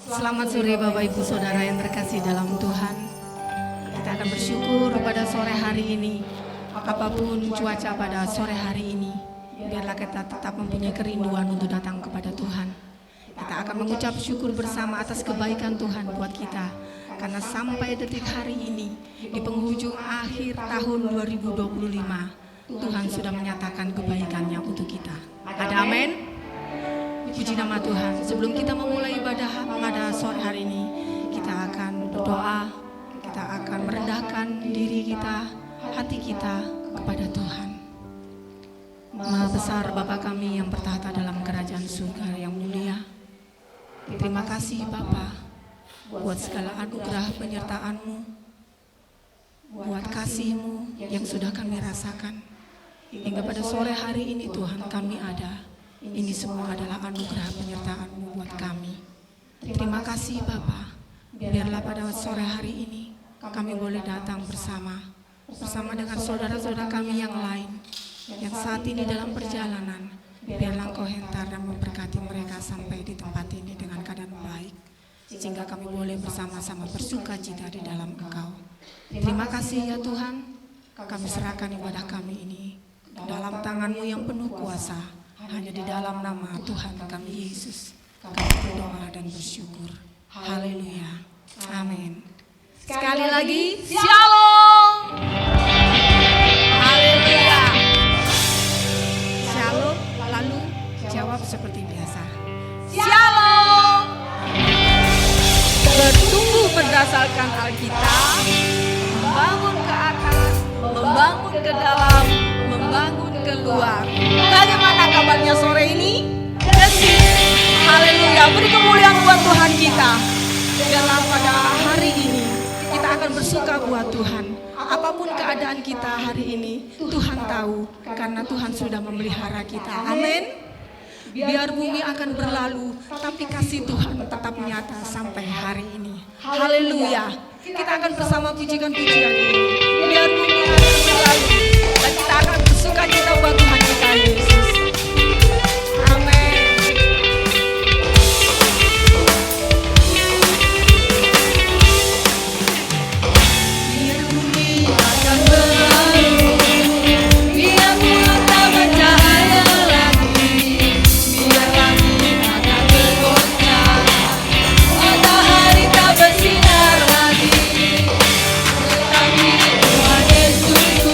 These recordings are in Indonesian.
Selamat sore Bapak Ibu Saudara yang terkasih dalam Tuhan. Kita akan bersyukur pada sore hari ini. Apapun cuaca pada sore hari ini, biarlah kita tetap mempunyai kerinduan untuk datang kepada Tuhan. Kita akan mengucap syukur bersama atas kebaikan Tuhan buat kita. Karena sampai detik hari ini, di penghujung akhir tahun 2025, Tuhan sudah menyatakan kebaikannya untuk kita. Ada amin? Puji nama Tuhan. Sebelum kita memulai ibadah pada sore hari ini, kita akan berdoa, kita akan merendahkan diri kita, hati kita kepada Tuhan. Maha besar Bapa kami yang bertahta dalam kerajaan surga yang mulia. Terima kasih Bapa buat segala anugerah penyertaan-Mu, buat kasih-Mu yang sudah kami rasakan. Hingga pada sore hari ini Tuhan kami ada. Ini semua adalah anugerah penyertaan-Mu buat kami. Terima kasih Bapa. Biarlah pada sore hari ini kami boleh datang bersama dengan saudara-saudara kami yang lain yang saat ini dalam perjalanan. Biarlah Engkau hentar dan memberkati mereka sampai di tempat ini dengan keadaan baik, sehingga kami boleh bersama-sama bersuka cita di dalam Engkau. Terima kasih ya Tuhan. Kami serahkan ibadah kami ini dalam tangan-Mu yang penuh kuasa. Hanya di dalam nama Tuhan kami Yesus kami berdoa dan bersyukur. Haleluya. Amin. Sekali lagi, Shalom. Haleluya. Shalom, lalu jawab seperti biasa. Shalom. Bertumbuh berdasarkan Alkitab, membangun ke atas, membangun ke dalam, membangun keluar. Bagaimana kabarnya sore ini? Haleluya. Beri kemuliaan buat Tuhan kita. Dalam pada hari ini kita akan bersuka buat Tuhan. Apapun keadaan kita hari ini, Tuhan tahu karena Tuhan sudah memelihara kita. Amin. Biar bumi akan berlalu, tapi kasih Tuhan tetap nyata sampai hari ini. Haleluya. Kita akan bersama pujikan pujian ini. Biar bumi akan berlalu, dan kita akan bersuka cita buat Tuhan kita Yesus. Amin. Biar bumi akan berlalu, biar bulan tak bercahaya lagi, biar langit akan bergoncang, matahari tak bersinar lagi. Tetapi Tuhan Yesusku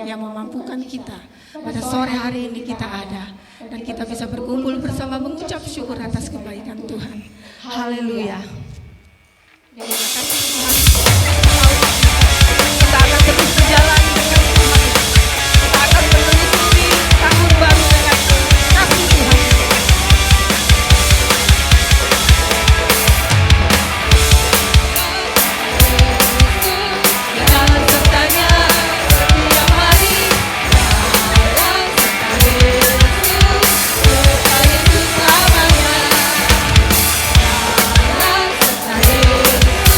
yang memampukan kita pada sore hari ini kita ada dan kita bisa berkumpul bersama mengucap syukur atas kebaikan Tuhan. Haleluya. Terima kasih Tuhan. Kita akan terus berjalan dengan Tuhan. Kita akan menelusuri tahun baru dengan kasih Tuhan. Dalam sertanya setiap hari, dalam serta Yesus, serta Yesus selamanya. Dalam serta Yesus,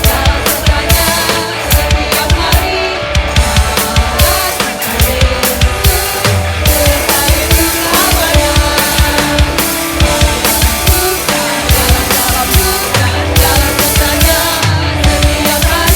dalam sertanya setiap hari, dalam serta Yesus, serta Yesus selamanya. Dalam duka, dalam sertanya setiap hari.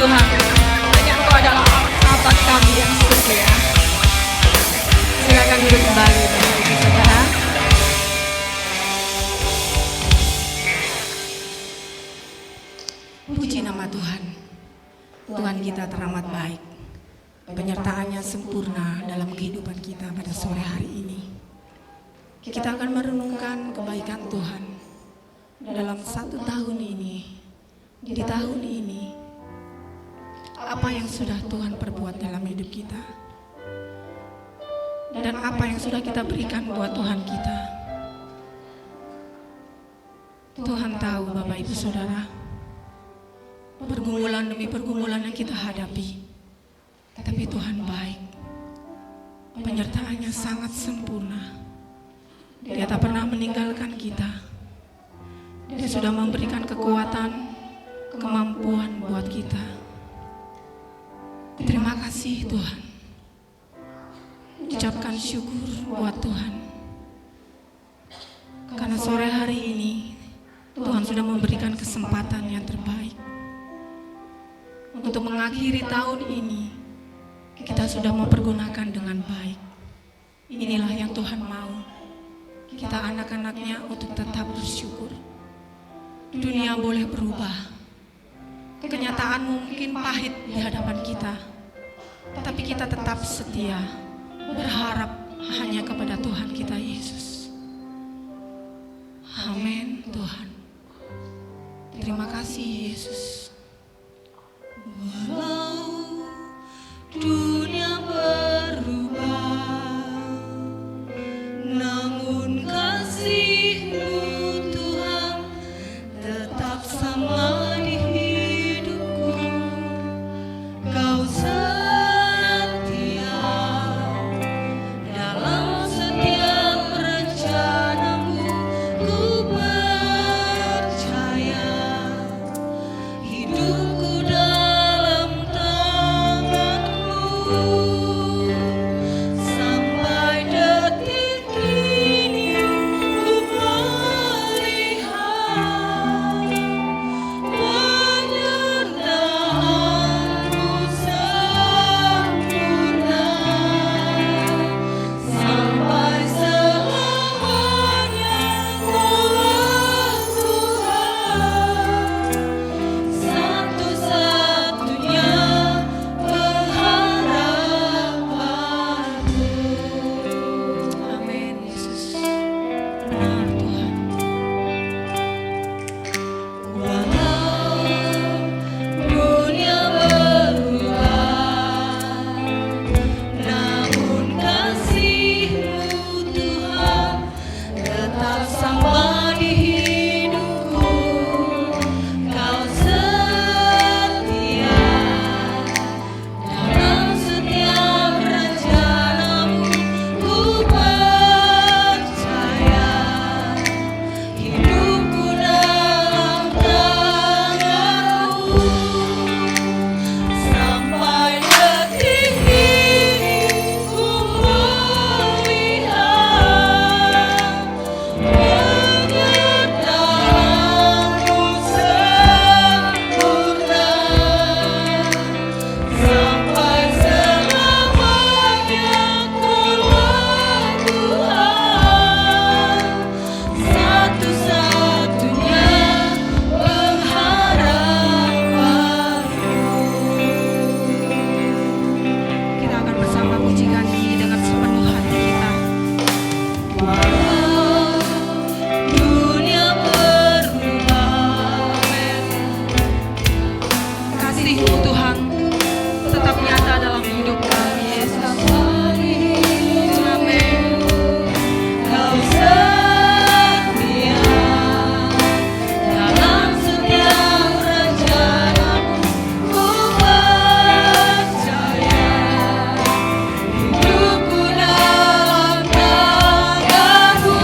Tuhan, hanya Engkau adalah sahabat kami yang setia. Silakan duduk kembali Bapak Ibu Saudara. Puji nama Tuhan. Tuhan kita teramat baik. Penyertaannya sempurna dalam kehidupan kita pada sore hari ini. Kita akan merenungkan kebaikan Tuhan dalam 1 tahun ini. Di tahun ini, apa yang sudah Tuhan perbuat dalam hidup kita, dan apa yang sudah kita berikan buat Tuhan kita. Tuhan tahu Bapak Ibu Saudara, pergumulan demi pergumulan yang kita hadapi, tapi Tuhan baik. Penyertaannya sangat sempurna. Dia tak pernah meninggalkan kita. Dia sudah memberikan kekuatan, kemampuan buat kita. Terima kasih Tuhan. Ucapkan syukur buat Tuhan. Karena sore hari ini Tuhan sudah memberikan kesempatan yang terbaik. Untuk mengakhiri tahun ini, kita sudah mempergunakan dengan baik. Inilah yang Tuhan mau. Kita anak-anaknya untuk tetap bersyukur. Dunia boleh berubah. Kenyataan mungkin pahit di hadapan kita, tapi kita tetap setia, berharap hanya kepada Tuhan kita Yesus. Amin Tuhan. Terima kasih Yesus. Walau dunia berubah, namun kasih-Mu Tuhan tetap sama di hidupku. Kau setia dalam setiap rencana-Mu. Ku percaya hidupku dalam tangan-Mu. Sampai detik ini ku melihat penyertaan-Mu sempurna. Sampai selamanya Kaulah Tuhan, satu-satunya pengharapanku. Amin Yesus. Benar Tuhan. Walau dunia berubah, namun kasih-Mu Tuhan tetap sama di hidupku. Kau setia dalam setiap rencana-Mu. Ku percaya hidupku dalam tangan-Mu. Sampai detik ini ku melihat penyertaan-Mu sempurna. Sampai selamanya Kaulah Tuhan, satu-satunya pengharapanku. Kita akan bersama pujikan ini dengan sepenuh hati kita. Walau dunia berubah, Kasih-Mu Tuhan tetap nyata dalam hidup kami Yesus. Amin. Kau setia dalam setiap rencana-Mu. Ku percaya hidupku dalam tangan-Mu.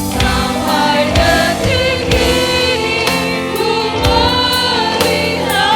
Sampai detik ini ku melihat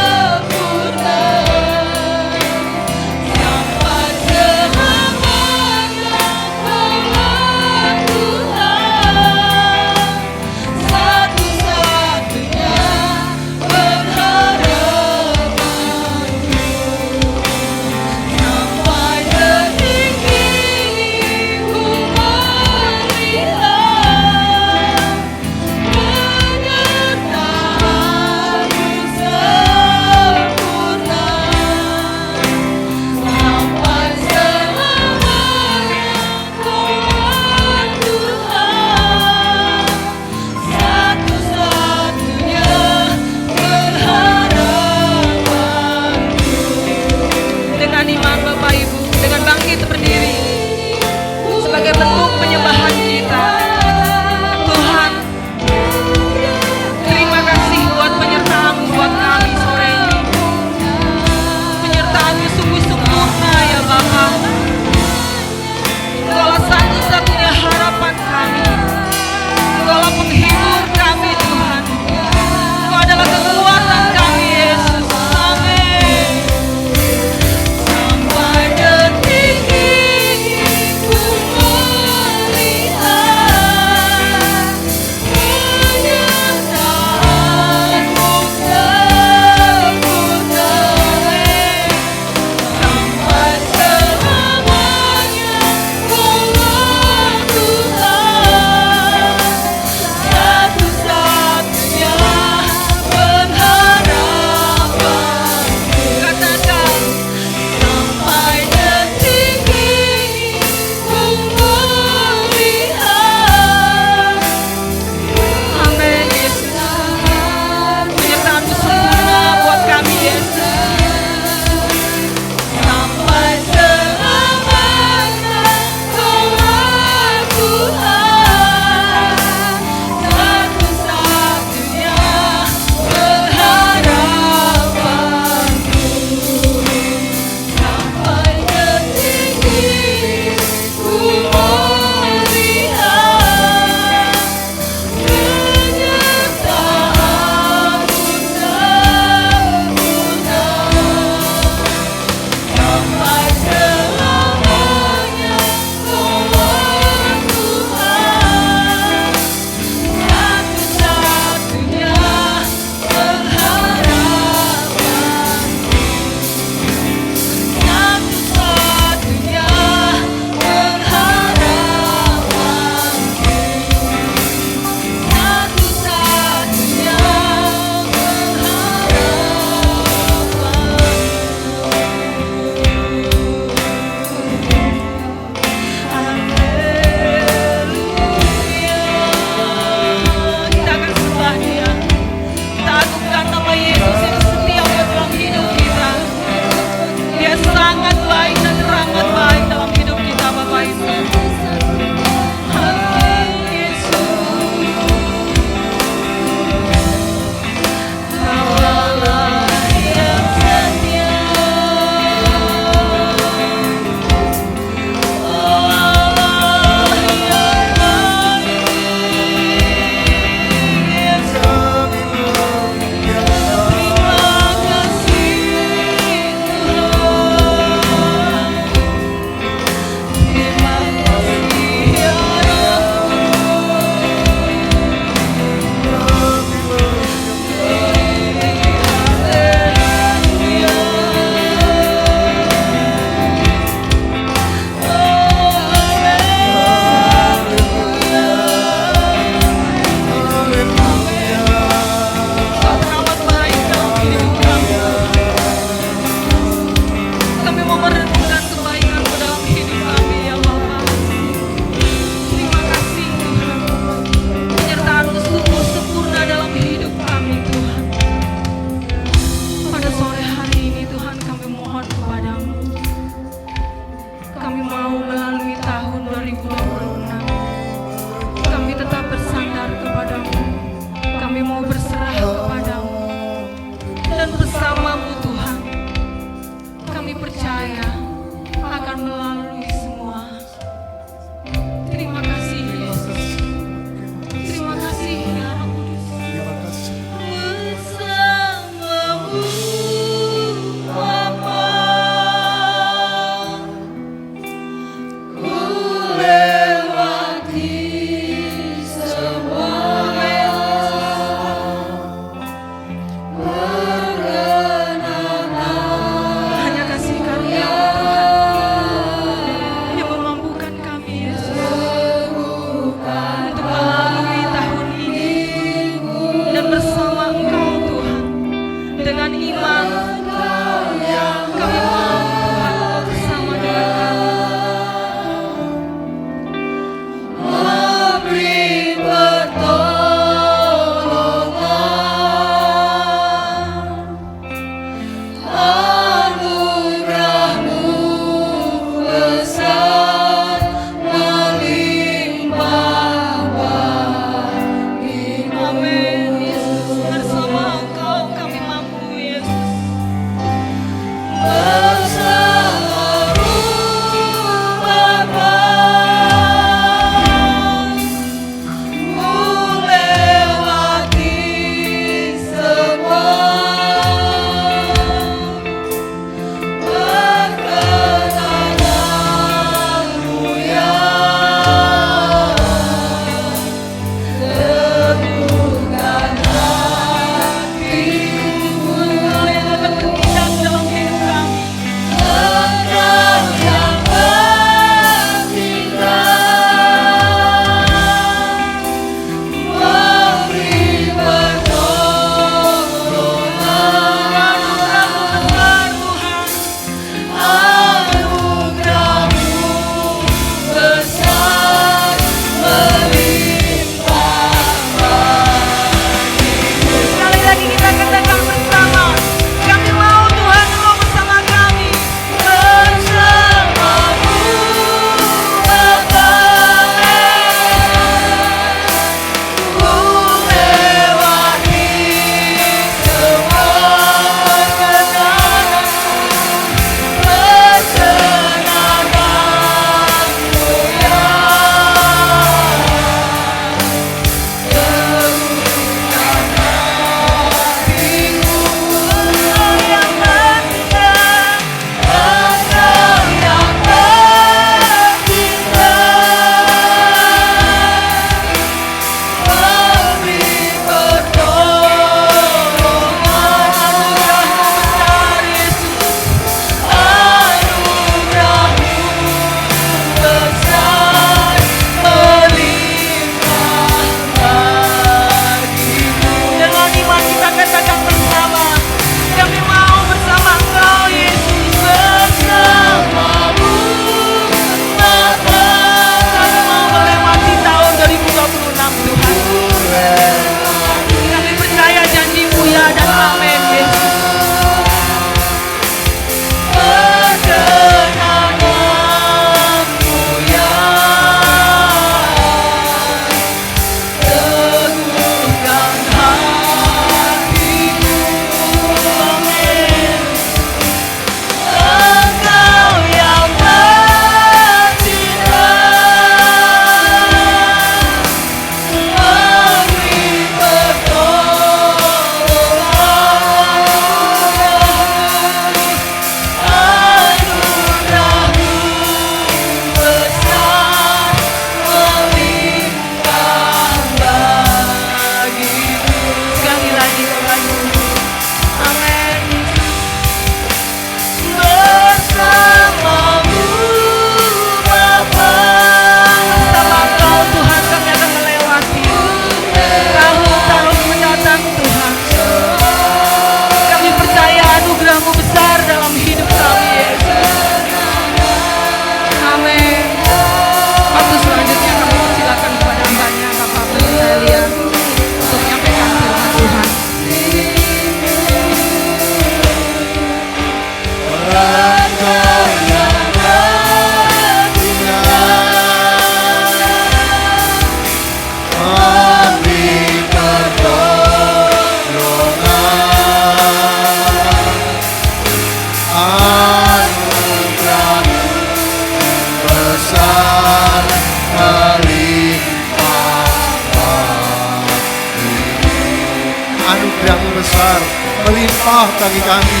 besar melimpah bagi kami.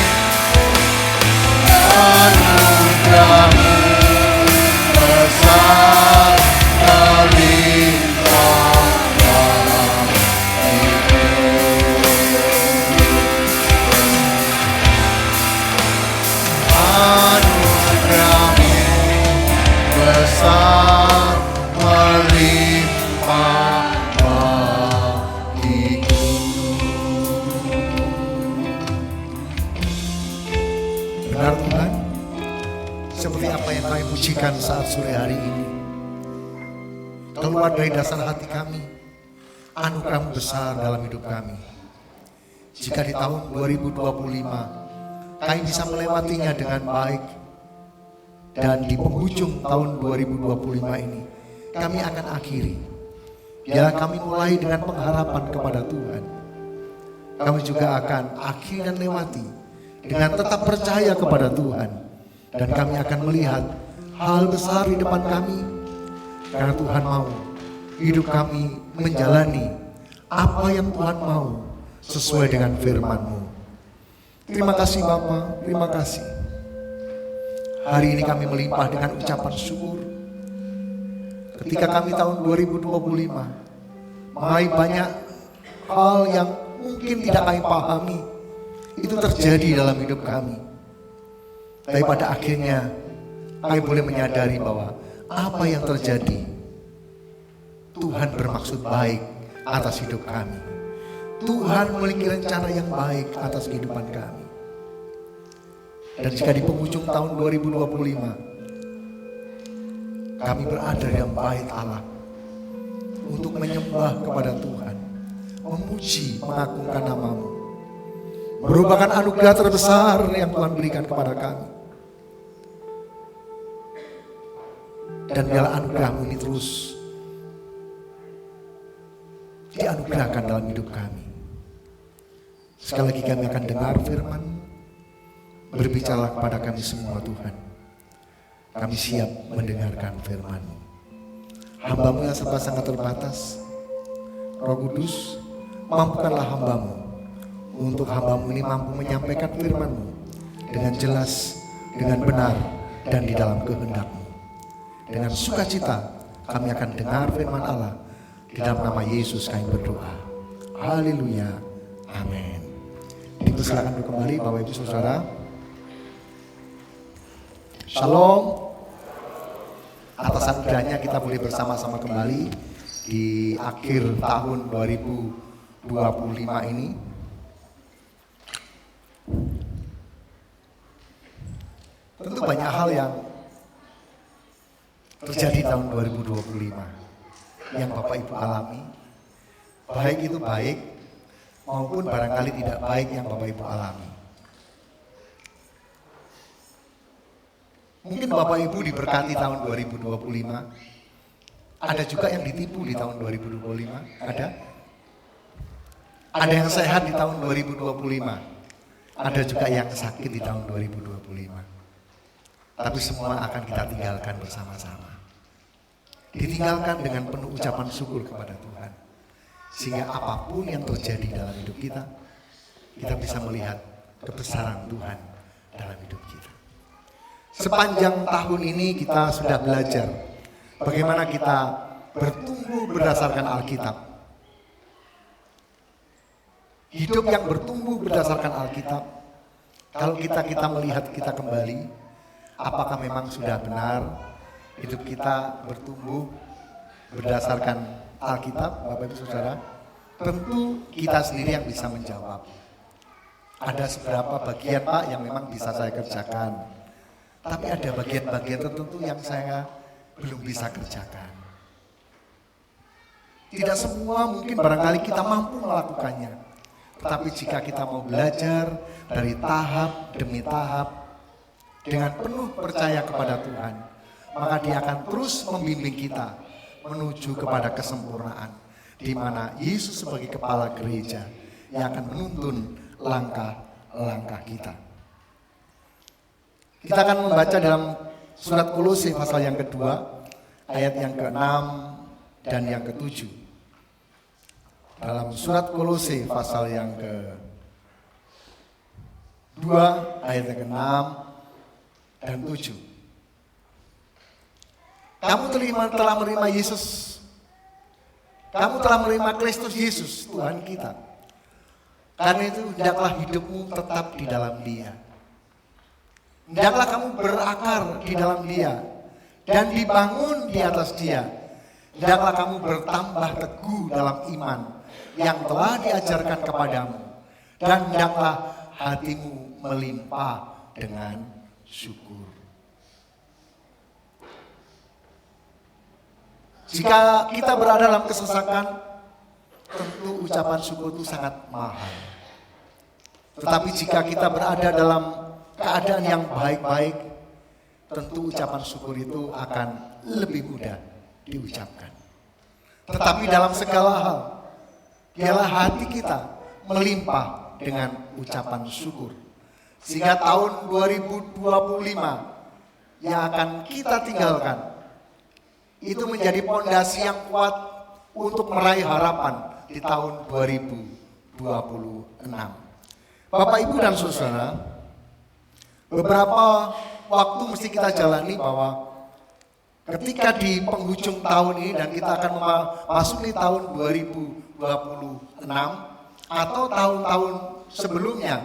Anugerah-Mu besar melimpah dalam anugerah-Mu besar melimpah bagiku. Benar Tuhan, seperti apa yang kami pujikan saat sore hari ini, keluar dari dasar hati kami, anugerah-Mu besar dalam hidup kami. Jika di tahun 2025 kami bisa melewatinya dengan baik, dan di penghujung tahun 2025 ini kami akan akhiri, biarlah kami mulai dengan pengharapan kepada Tuhan. Kami juga akan akhiri dan lewati dengan tetap percaya kepada Tuhan, dan kami akan melihat hal besar di depan kami, karena Tuhan mau hidup kami menjalani apa yang Tuhan mau sesuai dengan firman-Mu. Terima kasih Bapa, terima kasih. Hari ini kami melimpah dengan ucapan syukur. Ketika kami tahun 2025 mulai banyak hal yang mungkin tidak kami pahami, itu terjadi dalam hidup kami. Tapi pada akhirnya kami boleh menyadari bahwa apa yang terjadi, Tuhan bermaksud baik atas hidup kami. Tuhan memiliki rencana yang baik atas kehidupan kami. Dan jika di penghujung tahun 2025 kami berada dalam bait Allah untuk menyembah kepada Tuhan, memuji, mengagungkan nama-Mu, merupakan anugerah terbesar yang Tuhan berikan kepada kami. Dan biarlah anugerah-Mu ini terus dianugerahkan dalam hidup kami. Sekali lagi kami akan dengar firman, berbicara kepada kami semua Tuhan. Kami siap mendengarkan firman-Mu. Hamba-Mu yang serba sangat terbatas, Roh Kudus, mampukanlah hamba-Mu untuk hamba-Mu ini mampu menyampaikan firman-Mu dengan jelas, dengan benar, dan di dalam kehendak-Mu. Dengan sukacita kami akan dengar firman Allah. Di dalam nama Yesus kami berdoa. Haleluya. Amin. Dipersilakan kembali Bapak Ibu Saudara. Shalom. Atas anugerahnya kita boleh bersama-sama kembali di akhir tahun 2025 ini. Tentu banyak hal yang terjadi tahun 2025 yang Bapak Ibu alami, baik itu baik maupun barangkali tidak baik yang Bapak Ibu alami. Mungkin Bapak Ibu diberkati tahun 2025, ada juga yang ditipu di tahun 2025, ada yang sehat di tahun 2025, ada juga yang sakit di tahun 2025. Tapi semua akan kita tinggalkan bersama-sama. Ditinggalkan dengan penuh ucapan syukur kepada Tuhan. Sehingga apapun yang terjadi dalam hidup kita, kita bisa melihat kebesaran Tuhan dalam hidup kita. Sepanjang tahun ini kita sudah belajar bagaimana kita bertumbuh berdasarkan Alkitab. Hidup yang bertumbuh berdasarkan Alkitab. Kalau kita melihat kita kembali, apakah memang sudah benar hidup kita bertumbuh berdasarkan Alkitab, Bapak Ibu Saudara? Tentu kita sendiri yang bisa menjawab. Ada seberapa bagian Pak yang memang bisa saya kerjakan, tapi ada bagian-bagian tertentu yang saya belum bisa kerjakan. Tidak semua mungkin barangkali kita mampu melakukannya, tetapi jika kita mau belajar dari tahap demi tahap dengan penuh percaya kepada Tuhan, maka Dia akan terus membimbing kita menuju kepada kesempurnaan, di mana Yesus sebagai kepala gereja yang akan menuntun langkah-langkah kita. Kita akan membaca dalam surat Kolose pasal yang kedua, ayat yang ke-6 dan yang ke-7. Dalam surat Kolose pasal yang 2 ayat yang ke-6 dan 7. Kamu telah menerima Yesus. Kamu telah menerima Kristus Yesus, Tuhan kita. Karena itu hendaklah hidupmu tetap di dalam Dia. Hendaklah kamu berakar di dalam Dia dan dibangun di atas Dia. Hendaklah kamu bertambah teguh dalam iman yang telah diajarkan kepadamu. Dan hendaklah hatimu melimpah dengan syukur. Jika kita berada dalam kesesakan, tentu ucapan syukur itu sangat mahal. Tetapi jika kita berada dalam keadaan yang baik-baik, tentu ucapan syukur itu akan lebih mudah diucapkan. Tetapi dalam segala hal, biarlah hati kita melimpah dengan ucapan syukur. Sehingga tahun 2025 yang akan kita tinggalkan, itu menjadi pondasi yang kuat untuk meraih harapan di tahun 2026. Bapak, Ibu, dan Saudara, beberapa waktu mesti kita jalani bahwa ketika di penghujung tahun ini dan kita akan memasuki tahun 2026 atau tahun-tahun sebelumnya,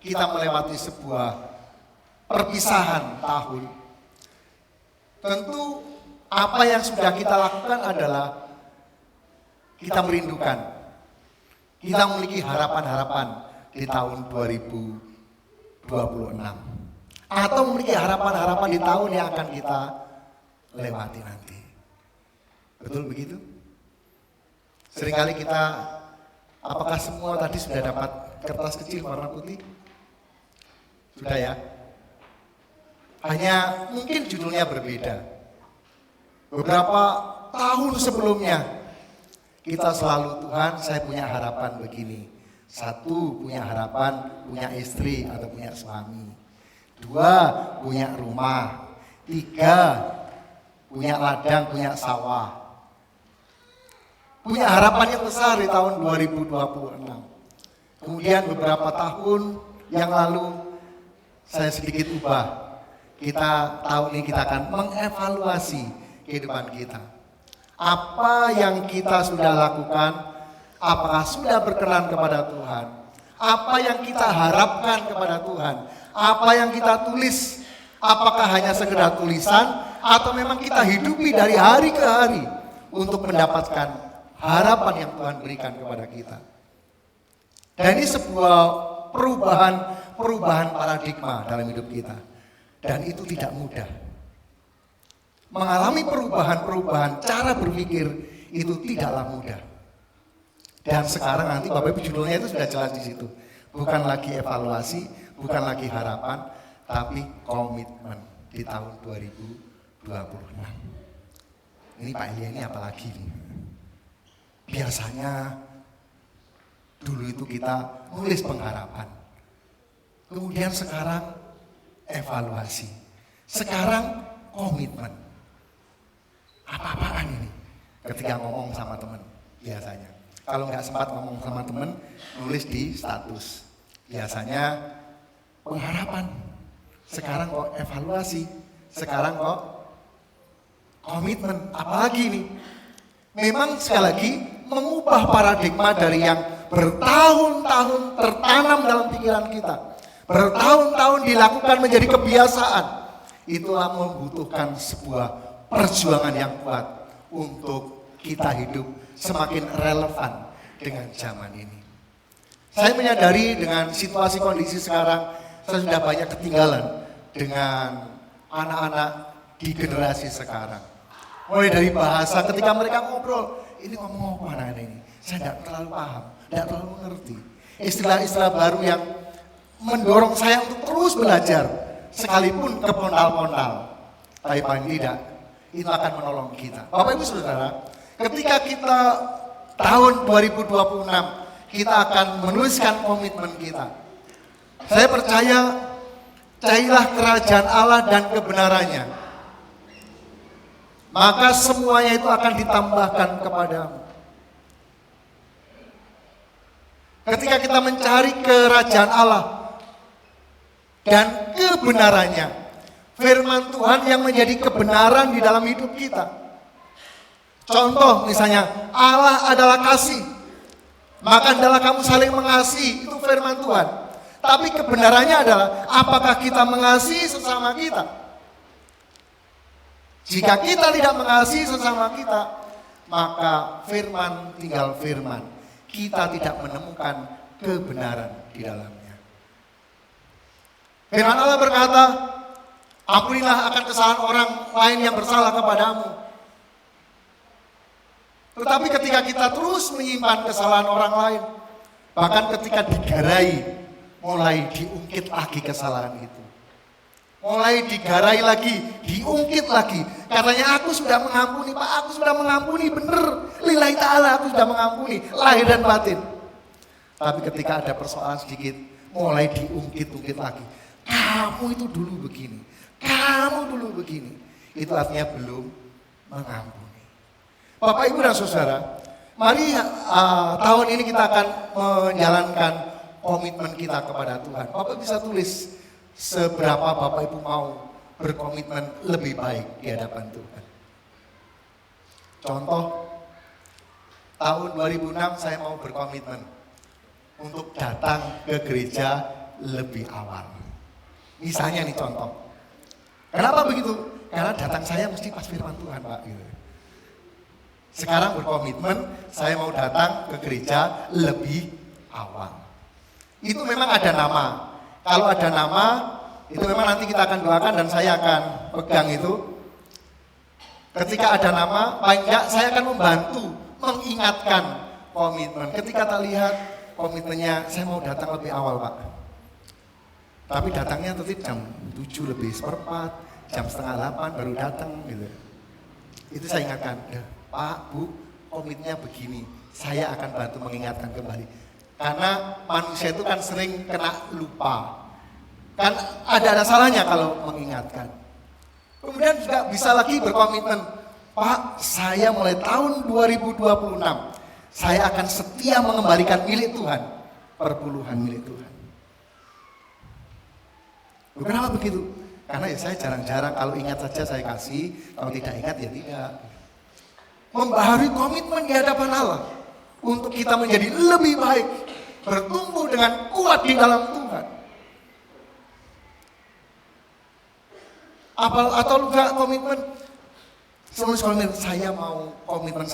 kita melewati sebuah perpisahan tahun. Tentu apa yang sudah kita lakukan adalah kita merindukan, kita memiliki harapan-harapan di tahun 2026 atau memiliki harapan-harapan di tahun yang akan kita lewati nanti. Betul begitu? Seringkali kita, apakah semua tadi sudah dapat kertas kecil warna putih? Sudah ya? Hanya mungkin judulnya berbeda. Beberapa tahun sebelumnya kita selalu, Tuhan, saya punya harapan begini. 1, punya harapan punya istri atau punya suami. 2, punya rumah. 3, punya ladang, punya sawah. Punya harapan yang besar di tahun 2026. Kemudian beberapa tahun yang lalu saya sedikit ubah. Kita tahun ini kita akan mengevaluasi kehidupan kita. Apa yang kita sudah lakukan, apakah sudah berkenan kepada Tuhan? Apa yang kita harapkan kepada Tuhan? Apa yang kita tulis, apakah hanya sekedar tulisan atau memang kita hidupi dari hari ke hari untuk mendapatkan harapan yang Tuhan berikan kepada kita? Dan ini sebuah perubahan paradigma dalam hidup kita. Dan itu tidak mudah. Mengalami perubahan cara berpikir itu tidaklah mudah. Dan sekarang nanti Bapak Ibu judulnya itu sudah jelas di situ. Bukan lagi evaluasi, bukan lagi harapan, tapi komitmen di tahun 2026. Ini Pak Elia ini apalagi nih? Biasanya dulu itu kita nulis pengharapan. Kemudian sekarang evaluasi. Sekarang komitmen. Apa-apaan ini ketika ngomong sama teman biasanya. Kalau nggak sempat ngomong sama teman, nulis di status. Biasanya pengharapan. Sekarang kok evaluasi. Sekarang kok komitmen. Apalagi ini? Memang sekali lagi mengubah paradigma dari yang bertahun-tahun tertanam dalam pikiran kita. Bertahun-tahun dilakukan menjadi kebiasaan. Itulah membutuhkan sebuah perjuangan yang kuat untuk kita hidup semakin relevan dengan zaman ini. Saya menyadari dengan situasi kondisi sekarang, saya sudah banyak ketinggalan dengan anak-anak di generasi sekarang. Mulai dari bahasa ketika mereka ngobrol, ini ngomong apa anak ini? Saya tidak terlalu paham, tidak terlalu mengerti. Istilah-istilah baru yang mendorong saya untuk terus belajar, sekalipun kepondal-pondal. Tapi paling tidak, itu akan menolong kita. Bapak Ibu Saudara, ketika kita tahun 2026, kita akan menuliskan komitmen kita. Saya percaya, carilah kerajaan Allah dan kebenarannya. Maka semuanya itu akan ditambahkan kepadamu. Ketika kita mencari kerajaan Allah, dan kebenarannya. Firman Tuhan yang menjadi kebenaran di dalam hidup kita. Contoh misalnya, Allah adalah kasih, maka adalah kamu saling mengasihi, itu firman Tuhan. Tapi kebenarannya adalah, apakah kita mengasihi sesama kita? Jika kita tidak mengasihi sesama kita, maka firman tinggal firman. Kita tidak menemukan kebenaran di dalamnya. Firman Allah berkata, ampunilah akan kesalahan orang lain yang bersalah kepadamu. Tetapi ketika kita terus menyimpan kesalahan orang lain, bahkan ketika digarai, mulai diungkit lagi kesalahan itu. Mulai digarai lagi, diungkit lagi. Katanya aku sudah mengampuni, Pak, aku sudah mengampuni, bener. Lillahi ta'ala, aku sudah mengampuni, lahir dan batin. Tapi ketika ada persoalan sedikit, mulai diungkit-ungkit lagi. Kamu itu dulu begini, kamu dulu begini. Itu artinya belum mengampuni. Bapak, Ibu, dan Saudara, mari tahun ini kita akan menjalankan komitmen kita kepada Tuhan. Bapak bisa tulis seberapa Bapak Ibu mau berkomitmen lebih baik di hadapan Tuhan. Contoh, tahun 2006 saya mau berkomitmen untuk datang ke gereja lebih awal. Misalnya nih contoh. Kenapa begitu? Karena datang saya mesti pas firman Tuhan, Pak. Gitu. Sekarang berkomitmen, saya mau datang ke gereja lebih awal. Itu memang ada nama. Kalau ada nama, itu memang nanti kita akan doakan dan saya akan pegang itu. Ketika ada nama, paling enggak saya akan membantu mengingatkan komitmen. Ketika tak lihat komitmennya, saya mau datang lebih awal, Pak. Tapi datangnya tetap jam 7 lebih seperempat, jam setengah 8 baru datang gitu. Itu saya ingatkan, Pak, Bu, komitmennya begini. Saya akan bantu mengingatkan kembali. Karena manusia itu kan sering kena lupa. Kan ada salahnya kalau mengingatkan. Kemudian juga bisa lagi berkomitmen, Pak, saya mulai tahun 2026, saya akan setia mengembalikan milik Tuhan, perpuluhan milik Tuhan. Kenapa begitu? Karena ya saya jarang-jarang, kalau ingat saja saya kasih, kalau tidak ingat ya tidak. Membaharui komitmen di hadapan Allah untuk kita menjadi lebih baik, bertumbuh dengan kuat di dalam Tuhan. Atau juga komitmen, saya mau komitmen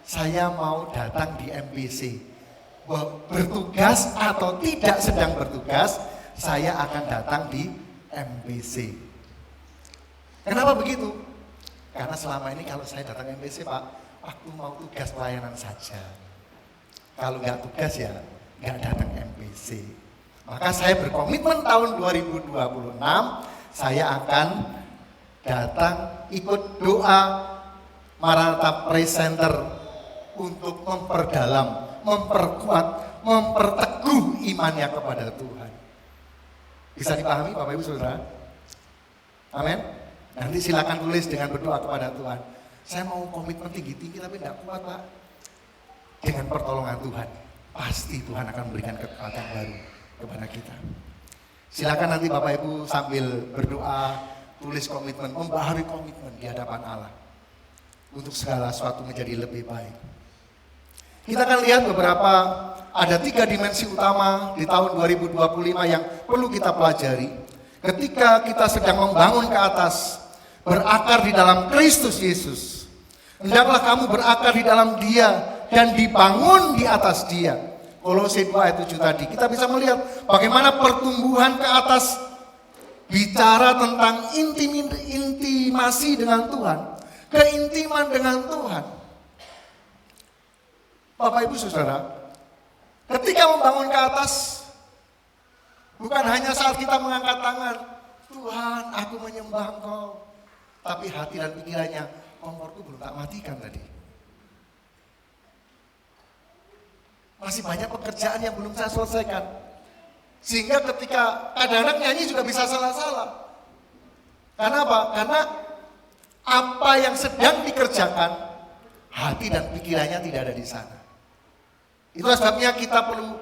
saya mau datang di MBC. Bertugas atau tidak sedang bertugas, saya akan datang di MBC. Kenapa begitu? Karena selama ini kalau saya datang MBC, Pak, aku mau tugas pelayanan saja. Kalau nggak tugas ya nggak datang MBC. Maka saya berkomitmen tahun 2026, saya akan datang ikut doa Maranatha Praise Center untuk memperdalam, memperkuat, memperteguh imannya kepada Tuhan. Bisa dipahami Bapak Ibu Saudara? Amin. Nanti silakan tulis dengan berdoa kepada Tuhan. Saya mau komitmen tinggi-tinggi tapi tidak kuat, Pak. Dengan pertolongan Tuhan, pasti Tuhan akan memberikan kekuatan baru kepada kita. Silakan nanti Bapak Ibu sambil berdoa, tulis komitmen, membaharui komitmen di hadapan Allah. Untuk segala sesuatu menjadi lebih baik. Kita akan lihat beberapa, ada 3 dimensi utama di tahun 2025 yang perlu kita pelajari. Ketika kita sedang membangun ke atas, berakar di dalam Kristus Yesus. Hendaklah kamu berakar di dalam Dia dan dibangun di atas Dia. Kolose 2 ayat 7 tadi. Kita bisa melihat bagaimana pertumbuhan ke atas bicara tentang intimasi dengan Tuhan. Keintiman dengan Tuhan. Bapak Ibu Saudara, ketika membangun ke atas, bukan hanya saat kita mengangkat tangan, Tuhan aku menyembah Engkau, tapi hati dan pikirannya, komporku belum tak matikan tadi. Masih banyak pekerjaan yang belum saya selesaikan. Sehingga ketika kadang-kadang nyanyi juga bisa salah-salah. Karena apa? Karena apa yang sedang dikerjakan, hati dan pikirannya tidak ada di sana. Itulah sebabnya kita perlu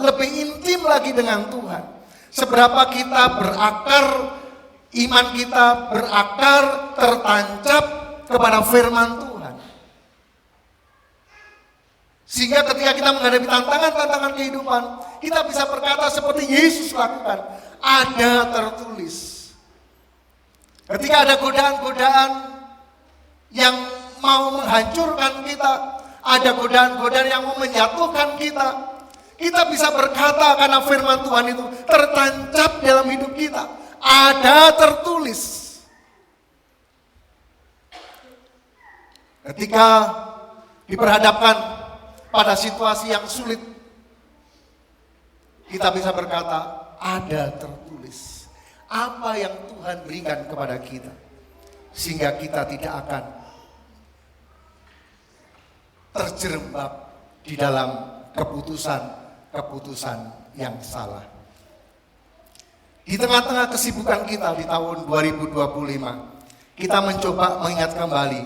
lebih intim lagi dengan Tuhan. Seberapa kita berakar, iman kita berakar, tertancap kepada firman Tuhan. Sehingga ketika kita menghadapi tantangan-tantangan kehidupan, kita bisa berkata seperti Yesus lakukan, ada tertulis. Ketika ada godaan-godaan yang mau menghancurkan kita, ada godaan-godaan yang mau menjatuhkan kita, kita bisa berkata karena firman Tuhan itu tertancap dalam hidup kita. Ada tertulis. Ketika diperhadapkan pada situasi yang sulit, kita bisa berkata, ada tertulis. Apa yang Tuhan berikan kepada kita, sehingga kita tidak akan terjerembab di dalam keputusan yang salah. Di tengah-tengah kesibukan kita di tahun 2025, kita mencoba mengingat kembali,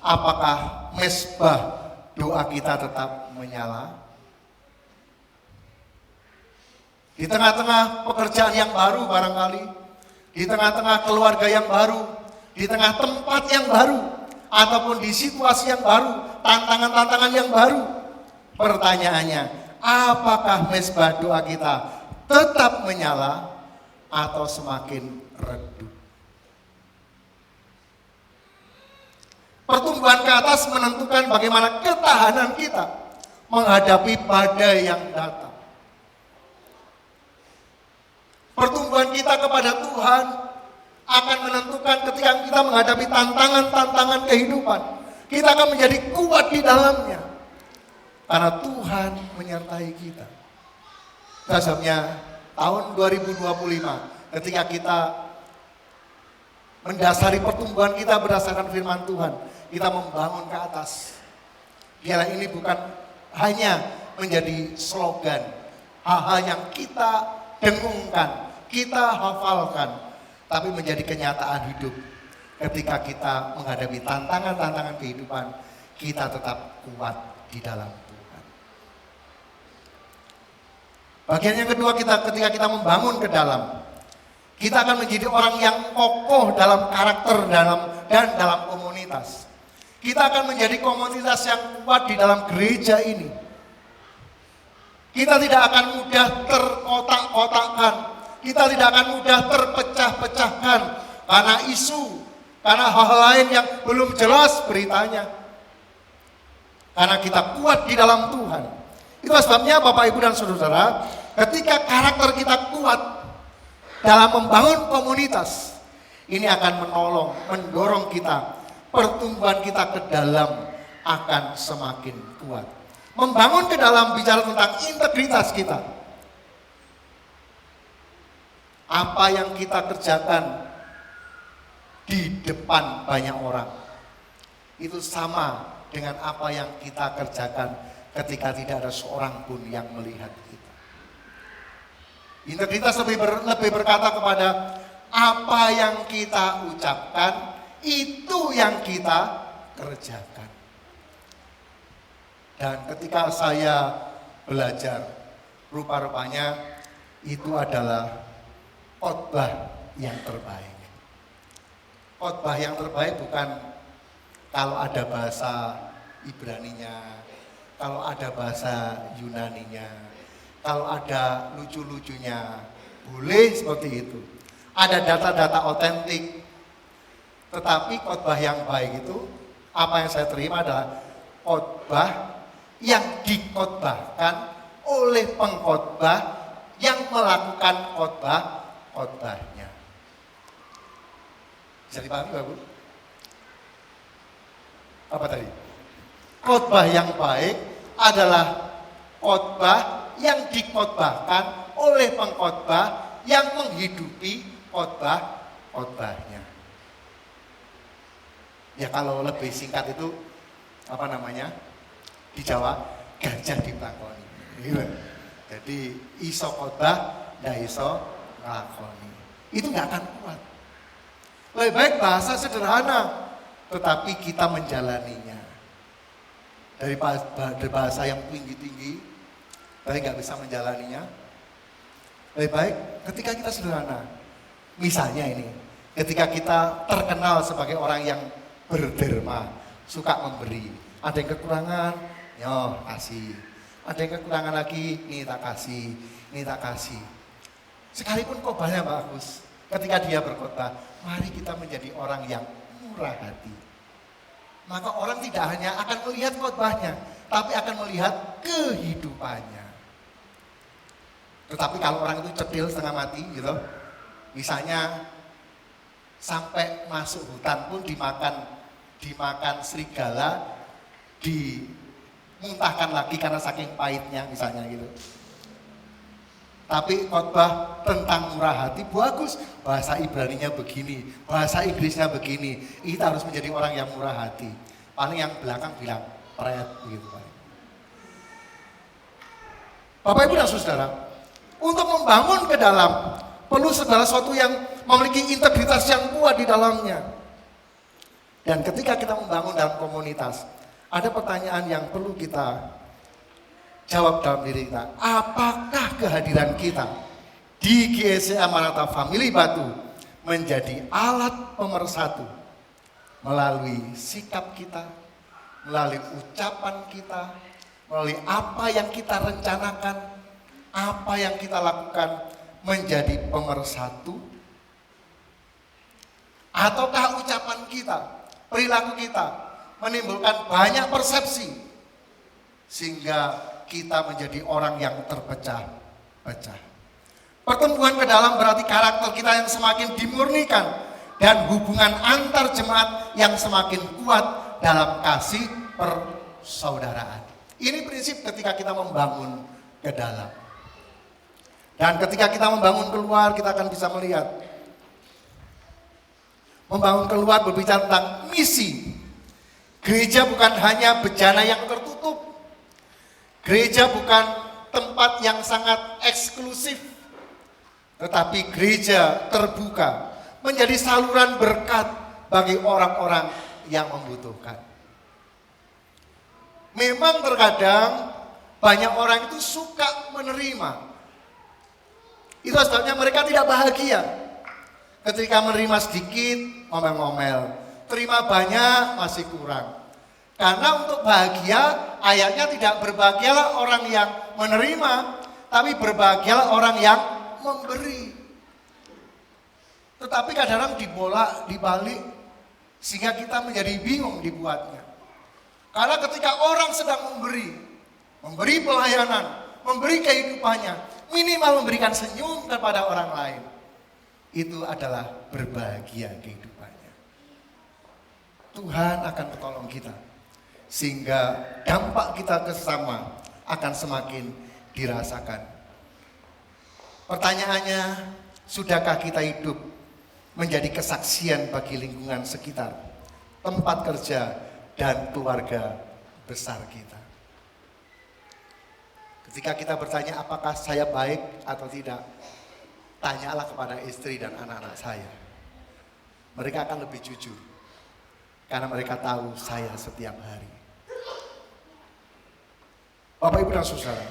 apakah mezbah doa kita tetap menyala? Di tengah-tengah pekerjaan yang baru barangkali, di tengah-tengah keluarga yang baru, di tengah tempat yang baru, ataupun di situasi yang baru, tantangan-tantangan yang baru, pertanyaannya, apakah mezbah doa kita tetap menyala atau semakin redup? Pertumbuhan ke atas menentukan bagaimana ketahanan kita menghadapi badai yang datang. Pertumbuhan kita kepada Tuhan akan menentukan ketika kita menghadapi tantangan-tantangan kehidupan. Kita akan menjadi kuat di dalamnya. Karena Tuhan menyertai kita. Dasarnya tahun 2025 ketika kita mendasari pertumbuhan kita berdasarkan firman Tuhan, kita membangun ke atas. Biarlah ini bukan hanya menjadi slogan, hal-hal yang kita dengungkan, kita hafalkan, tapi menjadi kenyataan hidup. Ketika kita menghadapi tantangan-tantangan kehidupan, kita tetap kuat di dalam Tuhan. Bagian yang kedua, ketika kita membangun ke dalam, kita akan menjadi orang yang kokoh dalam karakter dan dalam komunitas. Kita akan menjadi komunitas yang kuat di dalam gereja ini. Kita tidak akan mudah terkotak-kotakkan. Kita tidak akan mudah terpecah-pecahkan karena isu, karena hal lain yang belum jelas beritanya. Karena kita kuat di dalam Tuhan. Itu sebabnya Bapak, Ibu, dan Saudara, ketika karakter kita kuat dalam membangun komunitas, ini akan mendorong kita, pertumbuhan kita ke dalam akan semakin kuat. Membangun ke dalam bicara tentang integritas kita. Apa yang kita kerjakan di depan banyak orang, itu sama dengan apa yang kita kerjakan ketika tidak ada seorang pun yang melihat kita. Integritas lebih berkata kepada apa yang kita ucapkan, itu yang kita kerjakan. Dan ketika saya belajar, rupa-rupanya itu adalah khotbah yang terbaik. Khotbah yang terbaik bukan kalau ada bahasa Ibraninya, kalau ada bahasa Yunaninya, kalau ada lucu-lucunya, boleh seperti itu. Ada data-data otentik. Tetapi khotbah yang baik itu, apa yang saya terima adalah khotbah yang dikhotbahkan oleh pengkhotbah yang melakukan khotbahnya. Bisa dipahami, Bapak, Bu? Apa tadi? Khotbah yang baik adalah khotbah yang dikhotbahkan oleh pengkhotbah yang menghidupi khotbahnya. Ya kalau lebih singkat itu apa namanya? Di Jawa, gajah dipakoni. Gitu. Jadi iso khotbah, ndak iso nglakoni. Itu nggak akan kuat. Lebih baik bahasa sederhana, tetapi kita menjalaninya. Dari bahasa yang tinggi-tinggi, tapi nggak bisa menjalaninya. Lebih baik ketika kita sederhana. Misalnya ini, ketika kita terkenal sebagai orang yang berderma, suka memberi. Ada yang kekurangan, yo kasih. Ada yang kekurangan lagi, ini tak kasih, ini tak kasih. Sekalipun khotbahnya bagus, ketika dia berkhotbah, mari kita menjadi orang yang murah hati. Maka orang tidak hanya akan melihat khotbahnya, tapi akan melihat kehidupannya. Tetapi kalau orang itu cetil setengah mati gitu, misalnya sampai masuk hutan pun dimakan serigala, dimuntahkan lagi karena saking pahitnya misalnya gitu. Tapi khotbah tentang murah hati bagus, bahasa Ibraninya begini, bahasa Inggrisnya begini. Kita harus menjadi orang yang murah hati. Paling yang belakang bilang pret gitu Pak. Bapak Ibu dan Saudara, untuk membangun ke dalam perlu segala sesuatu yang memiliki integritas yang kuat di dalamnya. Dan ketika kita membangun dalam komunitas, ada pertanyaan yang perlu kita jawab dalam diri kita. Apakah kehadiran kita di GSCA Maranatha Family Batu menjadi alat pemersatu melalui sikap kita, melalui ucapan kita, melalui apa yang kita rencanakan, apa yang kita lakukan menjadi pemersatu? Ataukah ucapan kita, perilaku kita menimbulkan banyak persepsi sehingga kita menjadi orang yang terpecah-pecah? Pertumbuhan ke dalam berarti karakter kita yang semakin dimurnikan dan hubungan antar jemaat yang semakin kuat dalam kasih persaudaraan. Ini prinsip ketika kita membangun ke dalam. Dan ketika kita membangun keluar, kita akan bisa melihat. Membangun keluar berbicara tentang misi. Gereja bukan hanya bejana yang tertutup. Gereja bukan tempat yang sangat eksklusif. Tetapi gereja terbuka menjadi saluran berkat bagi orang-orang yang membutuhkan. Memang terkadang banyak orang itu suka menerima. Itu sebabnya mereka tidak bahagia. Ketika menerima sedikit, ngomel-ngomel. Terima banyak, masih kurang. Karena untuk bahagia, ayatnya tidak berbahagialah orang yang menerima, tapi berbahagialah orang yang memberi. Tetapi kadang-kadang dibolak, dibalik, sehingga kita menjadi bingung dibuatnya. Karena ketika orang sedang memberi pelayanan, memberi kehidupannya, minimal memberikan senyum kepada orang lain, itu adalah berbahagia kehidupannya. Tuhan akan menolong kita, sehingga dampak kita ke sesama akan semakin dirasakan. Pertanyaannya, sudahkah kita hidup menjadi kesaksian bagi lingkungan sekitar, tempat kerja, dan keluarga besar kita? Ketika kita bertanya apakah saya baik atau tidak, tanyalah kepada istri dan anak-anak saya. Mereka akan lebih jujur, karena mereka tahu saya setiap hari. Bapak Ibu dan Saudara,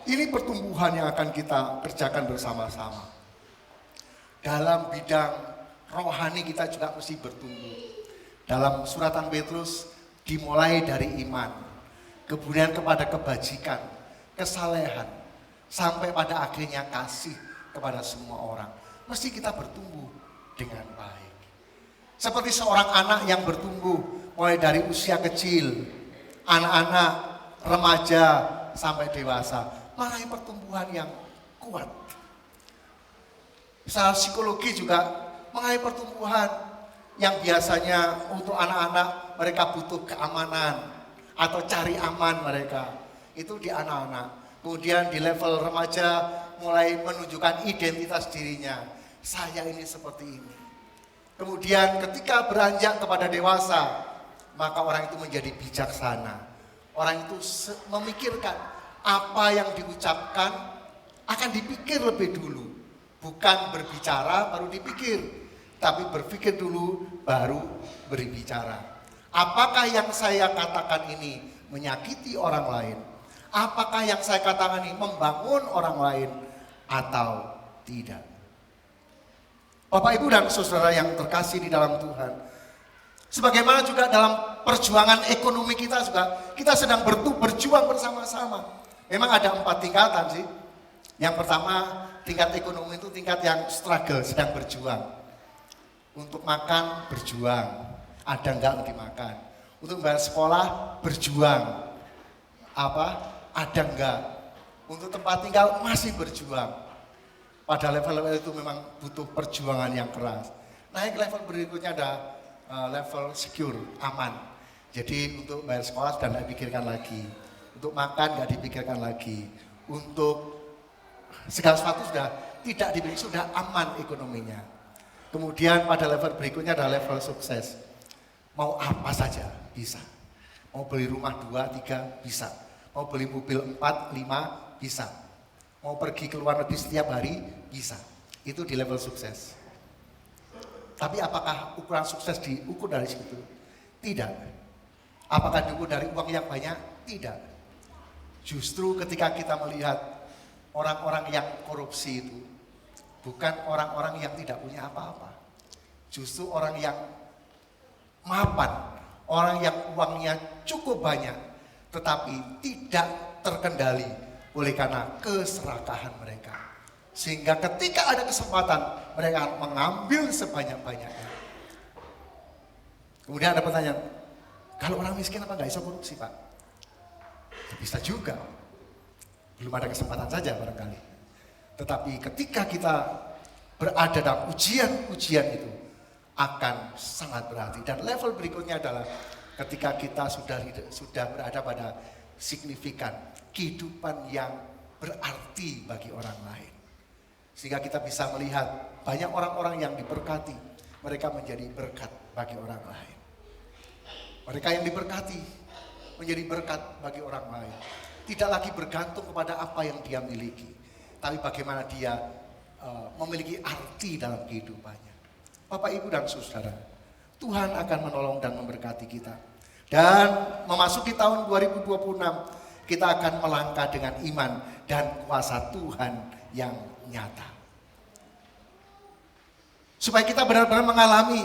ini pertumbuhan yang akan kita kerjakan bersama-sama. Dalam bidang rohani kita juga mesti bertumbuh. Dalam suratan Petrus dimulai dari iman, kemudian kepada kebajikan, kesalehan, sampai pada akhirnya kasih kepada semua orang. Mesti kita bertumbuh dengan baik. Seperti seorang anak yang bertumbuh mulai dari usia kecil, anak-anak, remaja, sampai dewasa, mengalami pertumbuhan yang kuat. Secara psikologi juga mengalami pertumbuhan yang biasanya untuk anak-anak mereka butuh keamanan atau cari aman mereka. Itu di anak-anak. Kemudian di level remaja mulai menunjukkan identitas dirinya. Saya ini seperti ini. Kemudian ketika beranjak kepada dewasa, maka orang itu menjadi bijaksana. Orang itu memikirkan apa yang diucapkan akan dipikir lebih dulu. Bukan berbicara baru dipikir, tapi berpikir dulu baru berbicara. Apakah yang saya katakan ini menyakiti orang lain? Apakah yang saya katakan ini membangun orang lain? atau tidak. Bapak, Ibu, dan saudara yang terkasih di dalam Tuhan, sebagaimana juga dalam perjuangan ekonomi kita juga, kita sedang berjuang bersama-sama. Memang ada 4 tingkatan sih. Yang pertama, tingkat ekonomi itu tingkat yang struggle, sedang berjuang. Untuk makan, berjuang. Ada enggak dimakan. Untuk bayar sekolah, berjuang. Ada enggak. Untuk tempat tinggal, masih berjuang. Pada level-level itu memang butuh perjuangan yang keras. Naik level berikutnya ada level secure, aman. Jadi untuk bayar sekolah sudah tidak dipikirkan lagi. Untuk makan nggak dipikirkan lagi. Untuk segala sesuatu sudah tidak dipikirkan, sudah aman ekonominya. Kemudian pada level berikutnya ada level sukses. Mau apa saja bisa. Mau beli rumah 2, 3 bisa. Mau beli mobil 4, 5 bisa. Mau pergi ke luar negeri setiap hari bisa. Itu di level sukses. Tapi apakah ukuran sukses diukur dari situ? Tidak. Apakah diukur dari uang yang banyak? Tidak. Justru ketika kita melihat orang-orang yang korupsi itu bukan orang-orang yang tidak punya apa-apa. Justru orang yang mapan, orang yang uangnya cukup banyak tetapi tidak terkendali oleh karena keserakahan mereka. Sehingga ketika ada kesempatan mereka mengambil sebanyak-banyaknya. Kemudian ada pertanyaan, kalau orang miskin apa nggak bisa korupsi, Pak? Ya, bisa juga. Belum ada kesempatan saja barangkali. Tetapi ketika kita berada dalam ujian-ujian itu akan sangat berarti. Dan level berikutnya adalah ketika kita sudah berada pada signifikan, kehidupan yang berarti bagi orang lain. Sehingga kita bisa melihat banyak orang-orang yang diberkati, mereka menjadi berkat bagi orang lain. Mereka yang diberkati menjadi berkat bagi orang lain. Tidak lagi bergantung kepada apa yang dia miliki, tapi bagaimana dia memiliki arti dalam kehidupannya. Bapak, Ibu, dan saudara, Tuhan akan menolong dan memberkati kita. Dan memasuki tahun 2026, kita akan melangkah dengan iman dan kuasa Tuhan yang nyata. Supaya kita benar-benar mengalami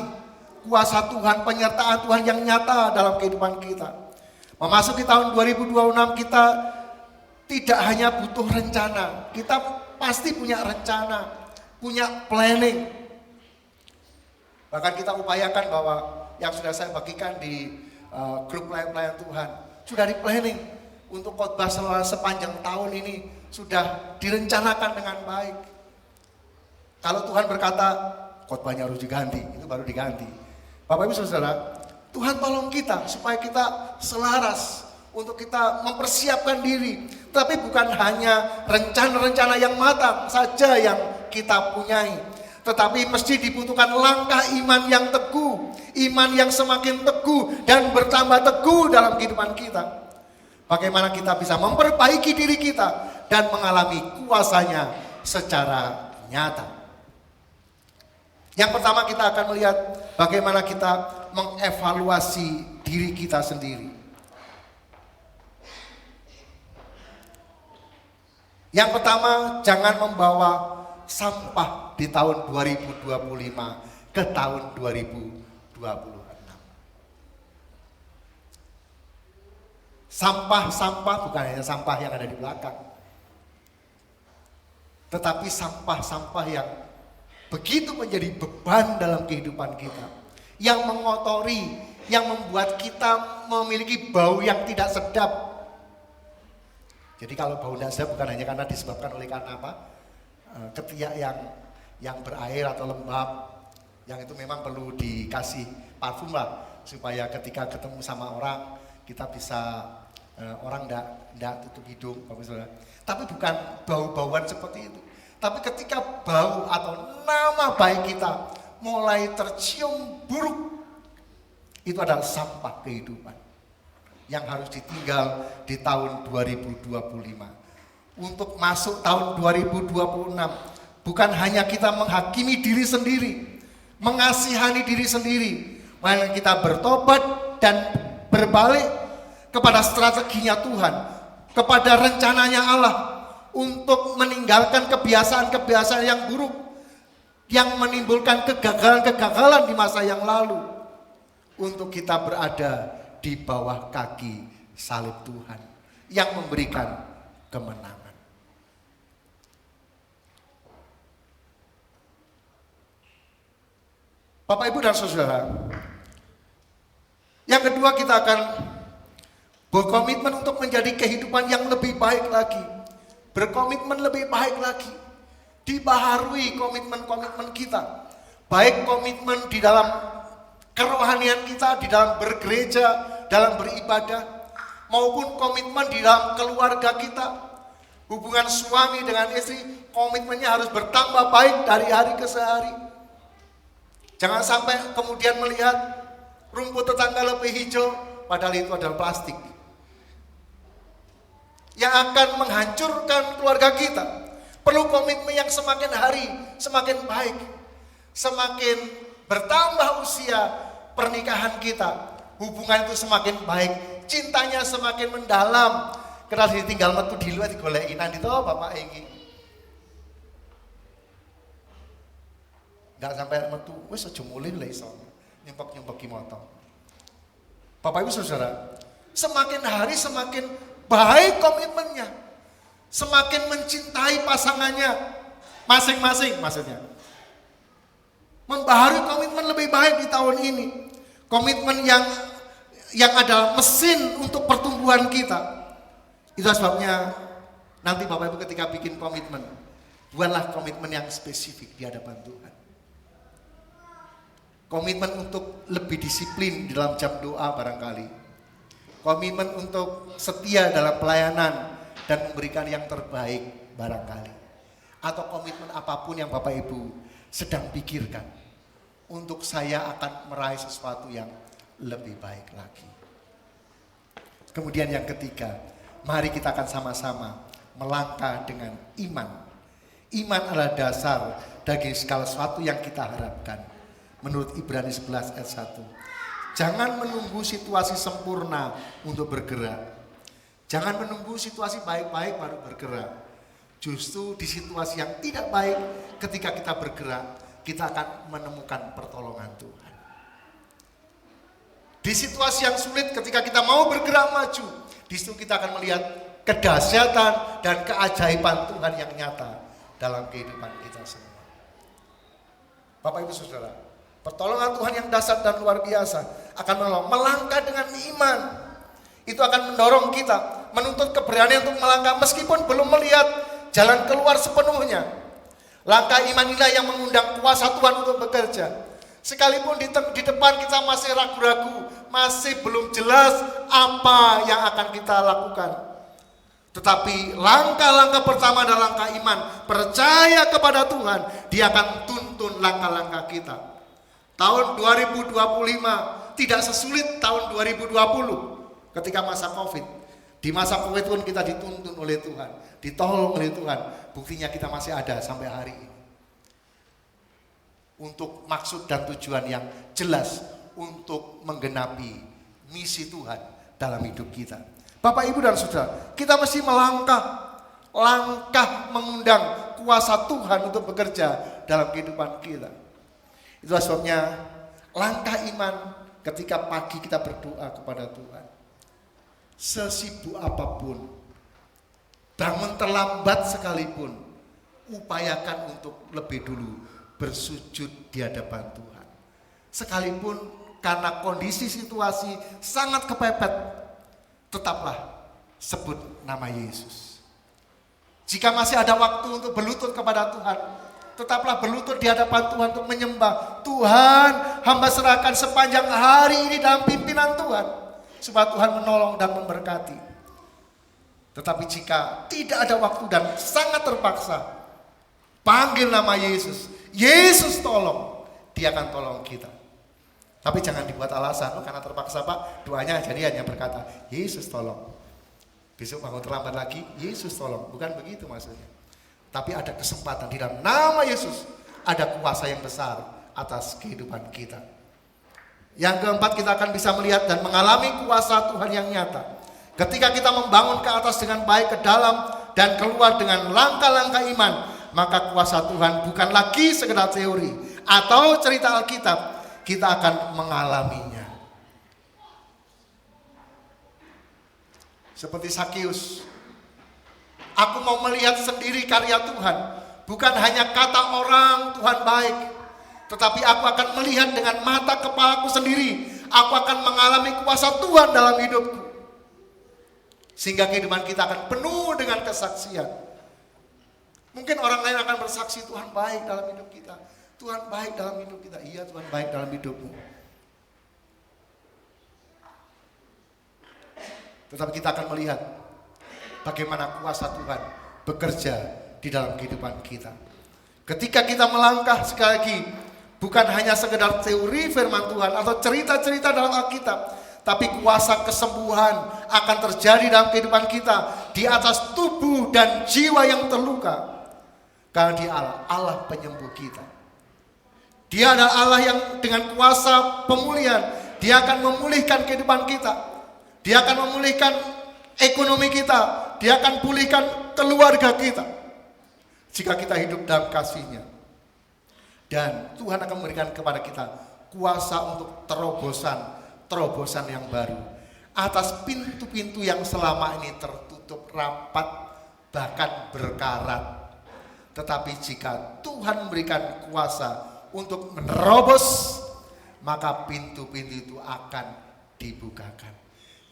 kuasa Tuhan, penyertaan Tuhan yang nyata dalam kehidupan kita. Memasuki tahun 2026 kita tidak hanya butuh rencana, kita pasti punya rencana, punya planning. Bahkan kita upayakan bahwa yang sudah saya bagikan di grup pelayan-pelayan Tuhan, sudah di planning untuk khotbah sepanjang tahun ini, sudah direncanakan dengan baik. Kalau Tuhan berkata khotbahnya harus diganti, itu baru diganti. Bapak, Ibu, saudara, Tuhan tolong kita supaya kita selaras untuk kita mempersiapkan diri. Tapi bukan hanya rencana-rencana yang matang saja yang kita punyai, tetapi mesti dibutuhkan langkah iman yang teguh, iman yang semakin teguh dan bertambah teguh dalam kehidupan kita. Bagaimana kita bisa memperbaiki diri kita dan mengalami kuasanya secara nyata. Yang pertama, kita akan melihat bagaimana kita mengevaluasi diri kita sendiri. Yang pertama, jangan membawa sampah di tahun 2025 ke tahun 2026. Sampah-sampah bukan hanya sampah yang ada di belakang, tetapi sampah-sampah yang begitu menjadi beban dalam kehidupan kita, yang mengotori, yang membuat kita memiliki bau yang tidak sedap. Jadi kalau bau tidak sedap bukan hanya karena disebabkan oleh karena apa? Ketiak yang berair atau lembab, yang itu memang perlu dikasih parfum lah, supaya ketika ketemu sama orang kita bisa orang tidak tutup hidung, Bapak Saudara. Tapi bukan bau-bauan seperti itu. Tapi ketika bau atau nama baik kita mulai tercium buruk, itu adalah sampah kehidupan yang harus ditinggal di tahun 2025. Untuk masuk tahun 2026, bukan hanya kita menghakimi diri sendiri, mengasihani diri sendiri, melainkan kita bertobat dan berbalik kepada strateginya Tuhan, kepada rencananya Allah, untuk meninggalkan kebiasaan-kebiasaan yang buruk yang menimbulkan kegagalan-kegagalan di masa yang lalu, untuk kita berada di bawah kaki salib Tuhan yang memberikan kemenangan. Bapak, Ibu, dan Saudara, yang kedua kita akan berkomitmen untuk menjadi kehidupan yang lebih baik lagi, berkomitmen lebih baik lagi, dibaharui komitmen-komitmen kita, baik komitmen di dalam kerohanian kita, di dalam bergereja, dalam beribadah, maupun komitmen di dalam keluarga kita. Hubungan suami dengan istri, komitmennya harus bertambah baik dari hari ke hari. Jangan sampai kemudian melihat rumput tetangga lebih hijau, padahal itu adalah plastik yang akan menghancurkan keluarga kita. Perlu komitmen yang semakin hari semakin baik, semakin bertambah usia pernikahan kita, hubungan itu semakin baik, cintanya semakin mendalam. Karena ditinggal metu di luar digoleki nanti toh bapak ini. Enggak sampai metu wis aja mulih lho iso. Nyempek-nyempeki motor. Bapak Ibu Saudara, semakin hari semakin baik komitmennya. Semakin mencintai pasangannya masing-masing maksudnya. Membaharui komitmen lebih baik di tahun ini. Komitmen yang ada mesin untuk pertumbuhan kita. Itu sebabnya nanti Bapak Ibu ketika bikin komitmen, buatlah komitmen yang spesifik di hadapan Tuhan. Komitmen untuk lebih disiplin di dalam jam doa barangkali. Komitmen untuk setia dalam pelayanan dan memberikan yang terbaik barangkali. Atau komitmen apapun yang Bapak Ibu sedang pikirkan. Untuk saya akan meraih sesuatu yang lebih baik lagi. Kemudian yang ketiga, mari kita akan sama-sama melangkah dengan iman. Iman adalah dasar dari segala sesuatu yang kita harapkan. Menurut Ibrani 11 ayat 1. Jangan menunggu situasi sempurna untuk bergerak. Jangan menunggu situasi baik-baik baru bergerak. Justru di situasi yang tidak baik ketika kita bergerak, kita akan menemukan pertolongan Tuhan. Di situasi yang sulit ketika kita mau bergerak maju, di situ kita akan melihat kedahsyatan dan keajaiban Tuhan yang nyata dalam kehidupan kita semua. Bapak Ibu Saudara, pertolongan Tuhan yang dahsyat dan luar biasa akan menolong. Melangkah dengan iman, itu akan mendorong kita menuntut keberanian untuk melangkah meskipun belum melihat jalan keluar sepenuhnya. Langkah iman inilah yang mengundang kuasa Tuhan untuk bekerja. Sekalipun di depan kita masih ragu-ragu, masih belum jelas apa yang akan kita lakukan. Tetapi langkah-langkah pertama adalah langkah iman. Percaya kepada Tuhan, Dia akan tuntun langkah-langkah kita. Tahun 2025 tidak sesulit tahun 2020 ketika masa Covid. Di masa Covid pun kita dituntun oleh Tuhan, ditolong oleh Tuhan. Buktinya kita masih ada sampai hari ini. Untuk maksud dan tujuan yang jelas untuk menggenapi misi Tuhan dalam hidup kita. Bapak, Ibu, dan Saudara, kita mesti melangkah, langkah mengundang kuasa Tuhan untuk bekerja dalam kehidupan kita. Itulah sebabnya langkah iman ketika pagi kita berdoa kepada Tuhan. Sesibuk apapun, bangun terlambat sekalipun, upayakan untuk lebih dulu bersujud di hadapan Tuhan. Sekalipun karena kondisi situasi sangat kepepet, tetaplah sebut nama Yesus. Jika masih ada waktu untuk berlutut kepada Tuhan, tetaplah berlutut di hadapan Tuhan untuk menyembah. Tuhan, hamba serahkan sepanjang hari ini dalam pimpinan Tuhan, supaya Tuhan menolong dan memberkati. Tetapi jika tidak ada waktu dan sangat terpaksa, panggil nama Yesus. Yesus tolong, Dia akan tolong kita. Tapi jangan dibuat alasan, karena terpaksa Pak, doanya jadi hanya berkata, Yesus tolong. Besok bangun terlambat lagi, Yesus tolong. Bukan begitu maksudnya. Tapi ada kesempatan di dalam nama Yesus, ada kuasa yang besar atas kehidupan kita. Yang keempat, kita akan bisa melihat dan mengalami kuasa Tuhan yang nyata. Ketika kita membangun ke atas dengan baik ke dalam dan keluar dengan langkah-langkah iman, maka kuasa Tuhan bukan lagi sekedar teori atau cerita Alkitab, kita akan mengalaminya. Seperti Sakeus, aku mau melihat sendiri karya Tuhan, bukan hanya kata orang Tuhan baik, tetapi aku akan melihat dengan mata kepalaku sendiri. Aku akan mengalami kuasa Tuhan dalam hidupku, sehingga kehidupan kita akan penuh dengan kesaksian. Mungkin orang lain akan bersaksi, Tuhan baik dalam hidup kita, Tuhan baik dalam hidup kita. Iya, Tuhan baik dalam hidupmu, tetapi kita akan melihat bagaimana kuasa Tuhan bekerja di dalam kehidupan kita. Ketika kita melangkah, sekali lagi, bukan hanya sekedar teori firman Tuhan atau cerita-cerita dalam Alkitab, tapi kuasa kesembuhan akan terjadi dalam kehidupan kita di atas tubuh dan jiwa yang terluka. Karena Dia Allah penyembuh kita. Dia adalah Allah yang dengan kuasa pemulihan, Dia akan memulihkan kehidupan kita. Dia akan memulihkan ekonomi kita, Dia akan pulihkan keluarga kita, jika kita hidup dalam kasih-Nya. Dan Tuhan akan memberikan kepada kita kuasa untuk terobosan yang baru atas pintu-pintu yang selama ini tertutup rapat, bahkan berkarat. Tetapi jika Tuhan memberikan kuasa untuk menerobos, maka pintu-pintu itu akan dibukakan.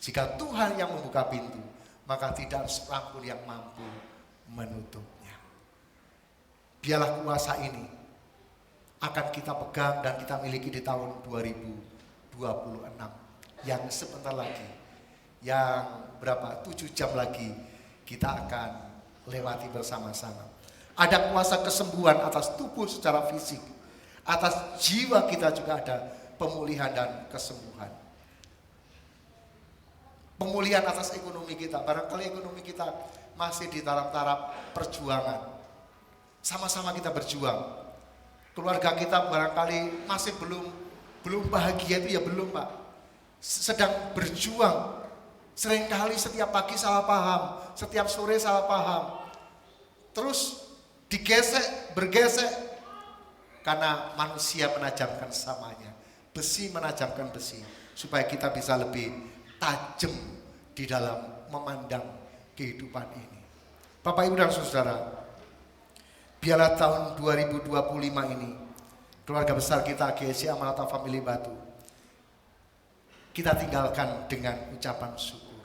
Jika Tuhan yang membuka pintu, maka tidak seorang pun yang mampu menutupnya. Biarlah kuasa ini akan kita pegang dan kita miliki di tahun 2026 yang sebentar lagi, yang berapa 7 jam lagi kita akan lewati bersama-sama. Ada kuasa kesembuhan atas tubuh secara fisik, atas jiwa kita juga ada pemulihan dan kesembuhan. Pemulihan atas ekonomi kita, barangkali ekonomi kita masih di taraf-taraf perjuangan. Sama-sama kita berjuang. Keluarga kita barangkali masih belum bahagia, itu ya belum, Pak. Sedang berjuang. Seringkali setiap pagi salah paham, setiap sore salah paham. Terus bergesek karena manusia menajamkan samanya. Besi menajamkan besi supaya kita bisa lebih tajam di dalam memandang kehidupan ini. Bapak, Ibu dan Saudara, biarlah tahun 2025 ini keluarga besar kita GSI Amanata Family Batu kita tinggalkan dengan ucapan syukur.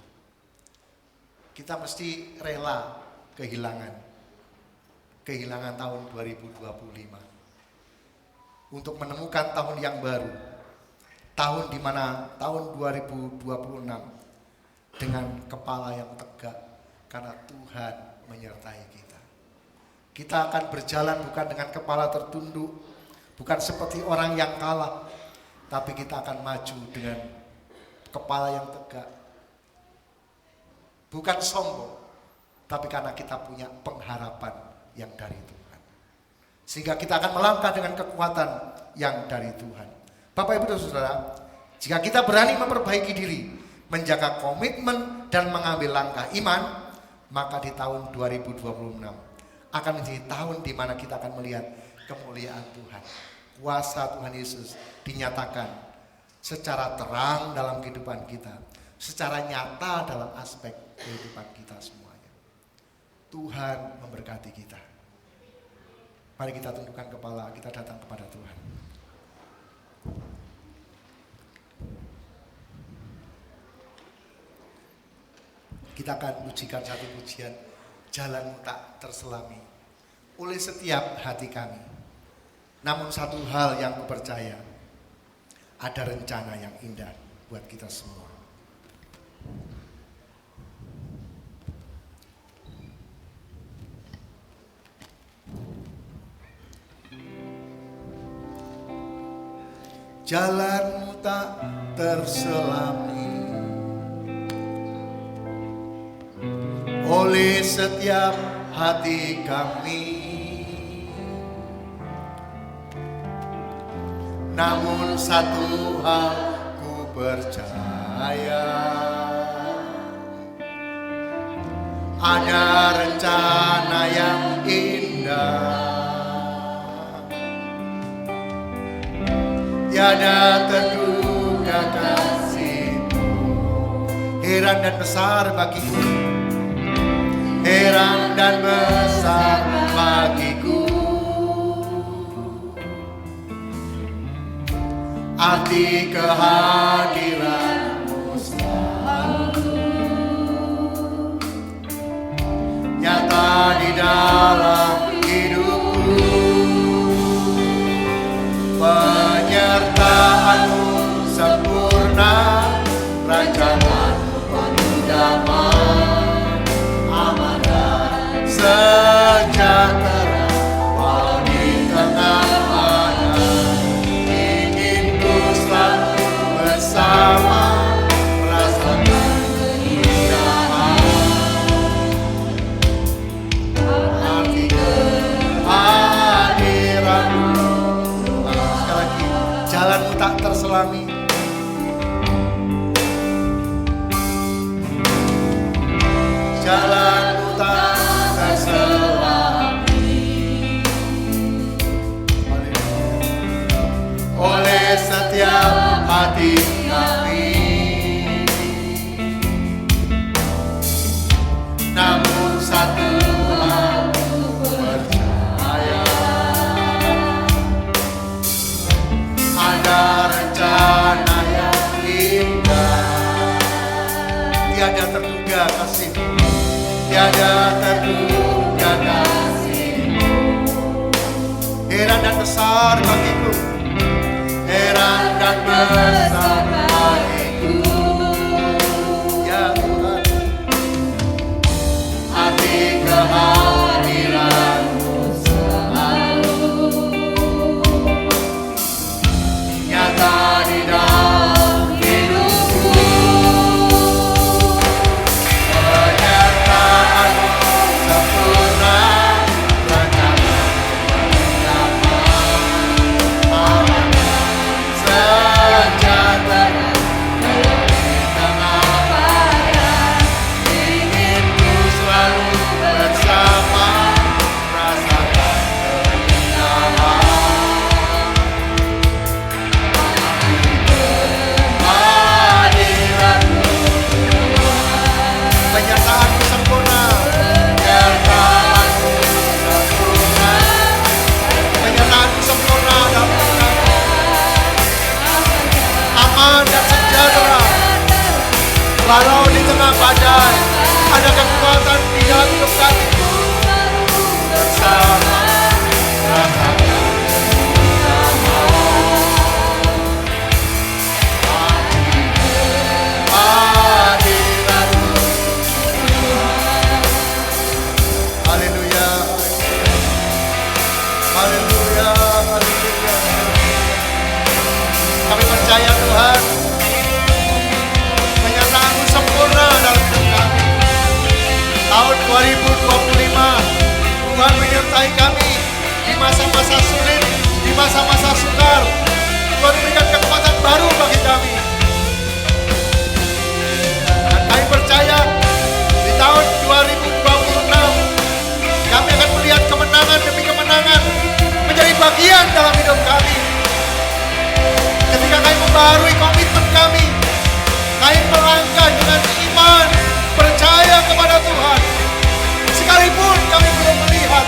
Kita mesti rela kehilangan tahun 2025 untuk menemukan tahun yang baru, tahun di mana tahun 2026 dengan kepala yang tegak karena Tuhan menyertai kita. Kita akan berjalan bukan dengan kepala tertunduk, bukan seperti orang yang kalah, tapi kita akan maju dengan kepala yang tegak. Bukan sombong, tapi karena kita punya pengharapan yang dari Tuhan. Sehingga kita akan melangkah dengan kekuatan yang dari Tuhan. Bapak, Ibu dan Saudara, jika kita berani memperbaiki diri, menjaga komitmen dan mengambil langkah iman, maka di tahun 2026 akan menjadi tahun di mana kita akan melihat kemuliaan Tuhan. Kuasa Tuhan Yesus dinyatakan secara terang dalam kehidupan kita, secara nyata dalam aspek kehidupan kita semuanya. Tuhan memberkati kita. Mari kita tundukkan kepala, kita datang kepada Tuhan. Kita akan pujikan satu pujian, jalan tak terselami oleh setiap hati kami. Namun satu hal yang kupercaya, ada rencana yang indah buat kita semua. Jalanmu tak terselami oleh setiap hati kami. Namun satu hal ku percaya, ada rencana yang indah. Tiada terduga kasih-Mu, heran dan besar bagiku, heran dan besar bagiku. Arti kehadiran-Mu selalu nyata di dalam hidupku. Penyertaan-Mu sempurna, rancangan-Mu penuh damai, amanah sejahtera walau di tengah badai. Ingin ku selalu bersama, merasakan keindahan arti kehadiran-Mu. Sekali lagi, jalan-Mu tak terselami. Jalan-Mu tak terselami oleh setiap hati kami. Namun satu aku percaya, ada rencana yang indah. Tiada terduga kasih-Mu, tiada terduga kasih-Mu, heran dan besar bagiku, heran dan besar bagiku. Ya Tuhan, arti kehadiran-Mu selalu nyata di dalam hidupku. Penyertaan-Mu sempurna, rancangan-Mu damai, amanah sejahtera di tengah badai. Ingin ku selalu bersama, rasakan keindahan kehadiran-Mu. Penyertaan-Mu sempurna, penyertaan-Mu sempurna, penyertaan-Mu sempurna dalam hidup kami. Aman dan sejahtera walau di tengah badai. Ada kekuatan di dalam hidup kami. Bersama rasakan kehadiran-Mu. Haleluya, haleluya, haleluya. Kami percaya Tuhan, penyertaan-Mu sempurna dalam hidup kami. Tahun 2025, Tuhan menyertai kami di masa-masa sulit, di masa-masa sukar. Tuhan berikan kekuatan baru bagi kami. Dan kami percaya di tahun 2026 kami akan melihat kemenangan demi kemenangan menjadi bagian dalam hidup kami. Ketika kami membaharui komitmen kami melangkah dengan iman, percaya kepada Tuhan. Sekalipun kami belum melihat,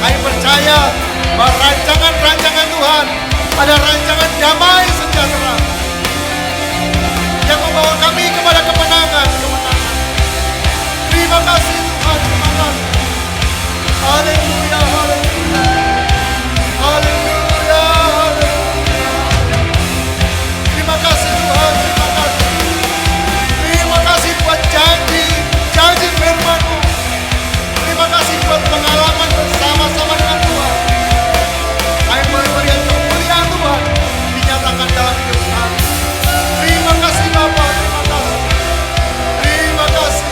kami percaya bahwa rancangan-rancangan Tuhan ada rancangan damai sejahtera yang membawa kami kepada kemenangan. Terima kasih Tuhan, terima kasih. Haleluya, haleluya, haleluya, haleluya. Terima kasih Tuhan, terima kasih. Terima kasih buat janji firman-Mu. Terima kasih buat pengalaman bersama-sama dengan Tuhan. Kami boleh melihat kemuliaan Tuhan dinyatakan dalam hidup kami. Terima kasih Bapa, terima kasih. Terima kasih.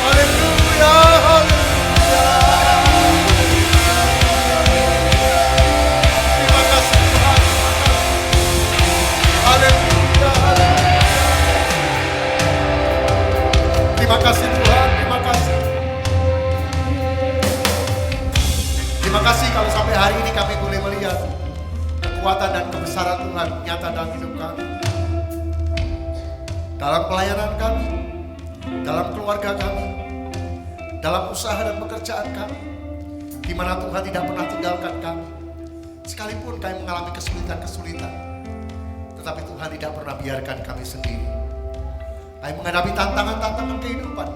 Haleluya, haleluya. Terima kasih Tuhan, terima kasih. Haleluya, haleluya. Terima kasih Tuhan, terima kekuatan dan kebesaran Tuhan nyata dalam hidup kami, dalam pelayanan kami, dalam keluarga kami, dalam usaha dan pekerjaan kami, di mana Tuhan tidak pernah tinggalkan kami. Sekalipun kami mengalami kesulitan-kesulitan, tetapi Tuhan tidak pernah biarkan kami sendiri. Kami menghadapi tantangan-tantangan kehidupan,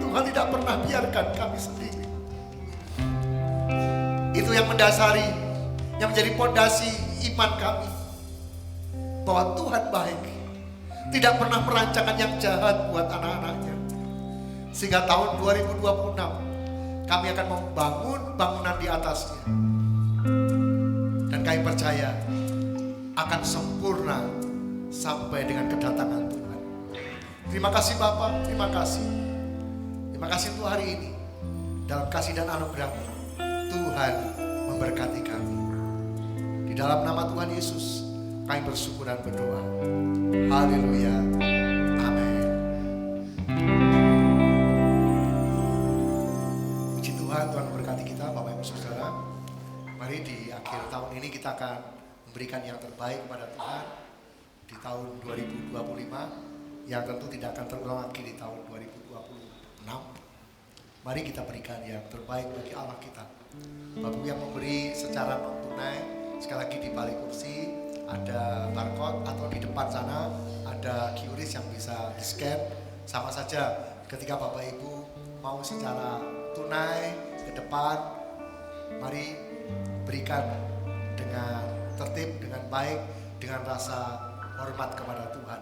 Tuhan tidak pernah biarkan kami sendiri. Itu yang mendasari, yang menjadi fondasi iman kami, bahwa Tuhan baik, tidak pernah merancangkan yang jahat buat anak-anaknya. Sehingga tahun 2026 kami akan membangun bangunan di atasnya, dan kami percaya akan sempurna sampai dengan kedatangan Tuhan. Terima kasih Bapa, terima kasih. Terima kasih untuk hari ini. Dalam kasih dan anugerah-Mu, Tuhan memberkati kami. Di dalam nama Tuhan Yesus, kami bersyukur dan berdoa. Haleluya. Amin. Puji Tuhan, Tuhan memberkati kita, Bapak Ibu Saudara. Mari di akhir tahun ini kita akan memberikan yang terbaik kepada Tuhan di tahun 2025, yang tentu tidak akan terulang lagi di tahun 2026. Mari kita berikan yang terbaik bagi Allah kita. Bapak yang memberi secara non tunai, sekali lagi di balik kursi ada barcode, atau di depan sana ada QRIS yang bisa di-scan. Sama saja ketika Bapak Ibu mau secara tunai ke depan, mari berikan dengan tertib, dengan baik, dengan rasa hormat kepada Tuhan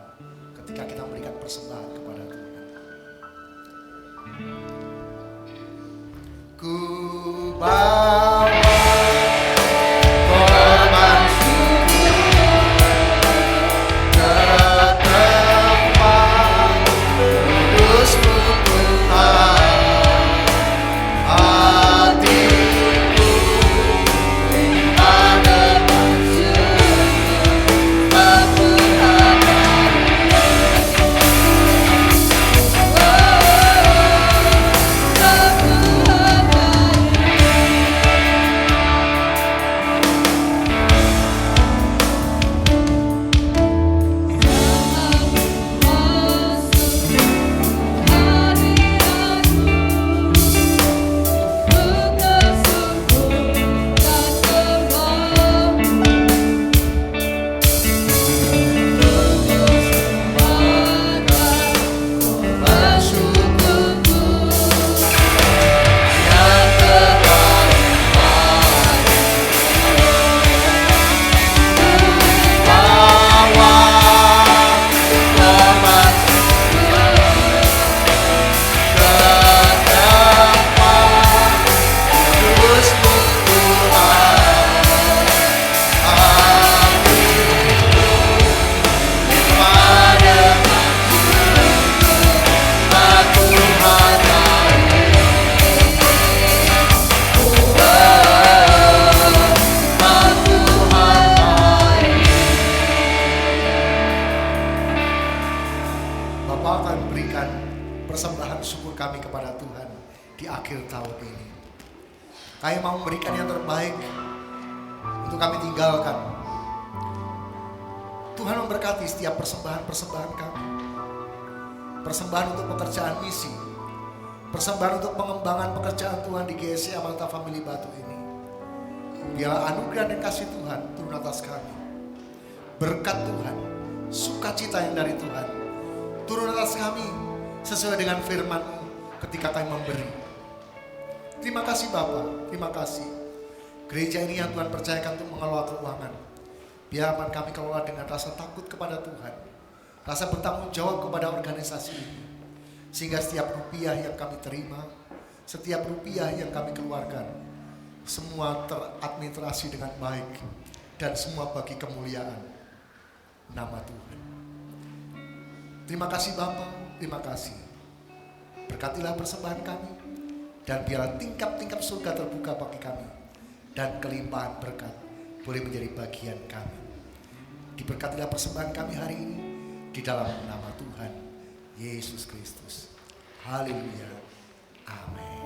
ketika kita memberikan persembahan kepada Tuhan. Ku bawa korban syukur ke tempat kudus-Mu Tuhan. Hatiku ada bersyukur persembahan syukur kami kepada Tuhan di akhir tahun ini. Kami mau memberikan yang terbaik untuk kami tinggalkan. Tuhan memberkati setiap persembahan-persembahan kami. Persembahan untuk pekerjaan misi, persembahan untuk pengembangan pekerjaan Tuhan di GSC Amalta Family Batu ini. Biarlah anugerah dan kasih Tuhan turun atas kami. Berkat Tuhan, sukacita yang dari Tuhan turun atas kami sesuai dengan firman-Mu ketika kami memberi. Terima kasih Bapa, terima kasih. Gereja ini yang Tuhan percayakan untuk mengelola keuangan, biarkan kami kelola dengan rasa takut kepada Tuhan, rasa bertanggung jawab kepada organisasi ini, sehingga setiap rupiah yang kami terima, setiap rupiah yang kami keluarkan, semua teradministrasi dengan baik dan semua bagi kemuliaan nama Tuhan. Terima kasih Bapa, terima kasih. Berkatilah persembahan kami, dan biarlah tingkap-tingkap surga terbuka bagi kami, dan kelimpahan berkat boleh menjadi bagian kami. Diberkatilah persembahan kami hari ini di dalam nama Tuhan Yesus Kristus. Haleluya. Amin.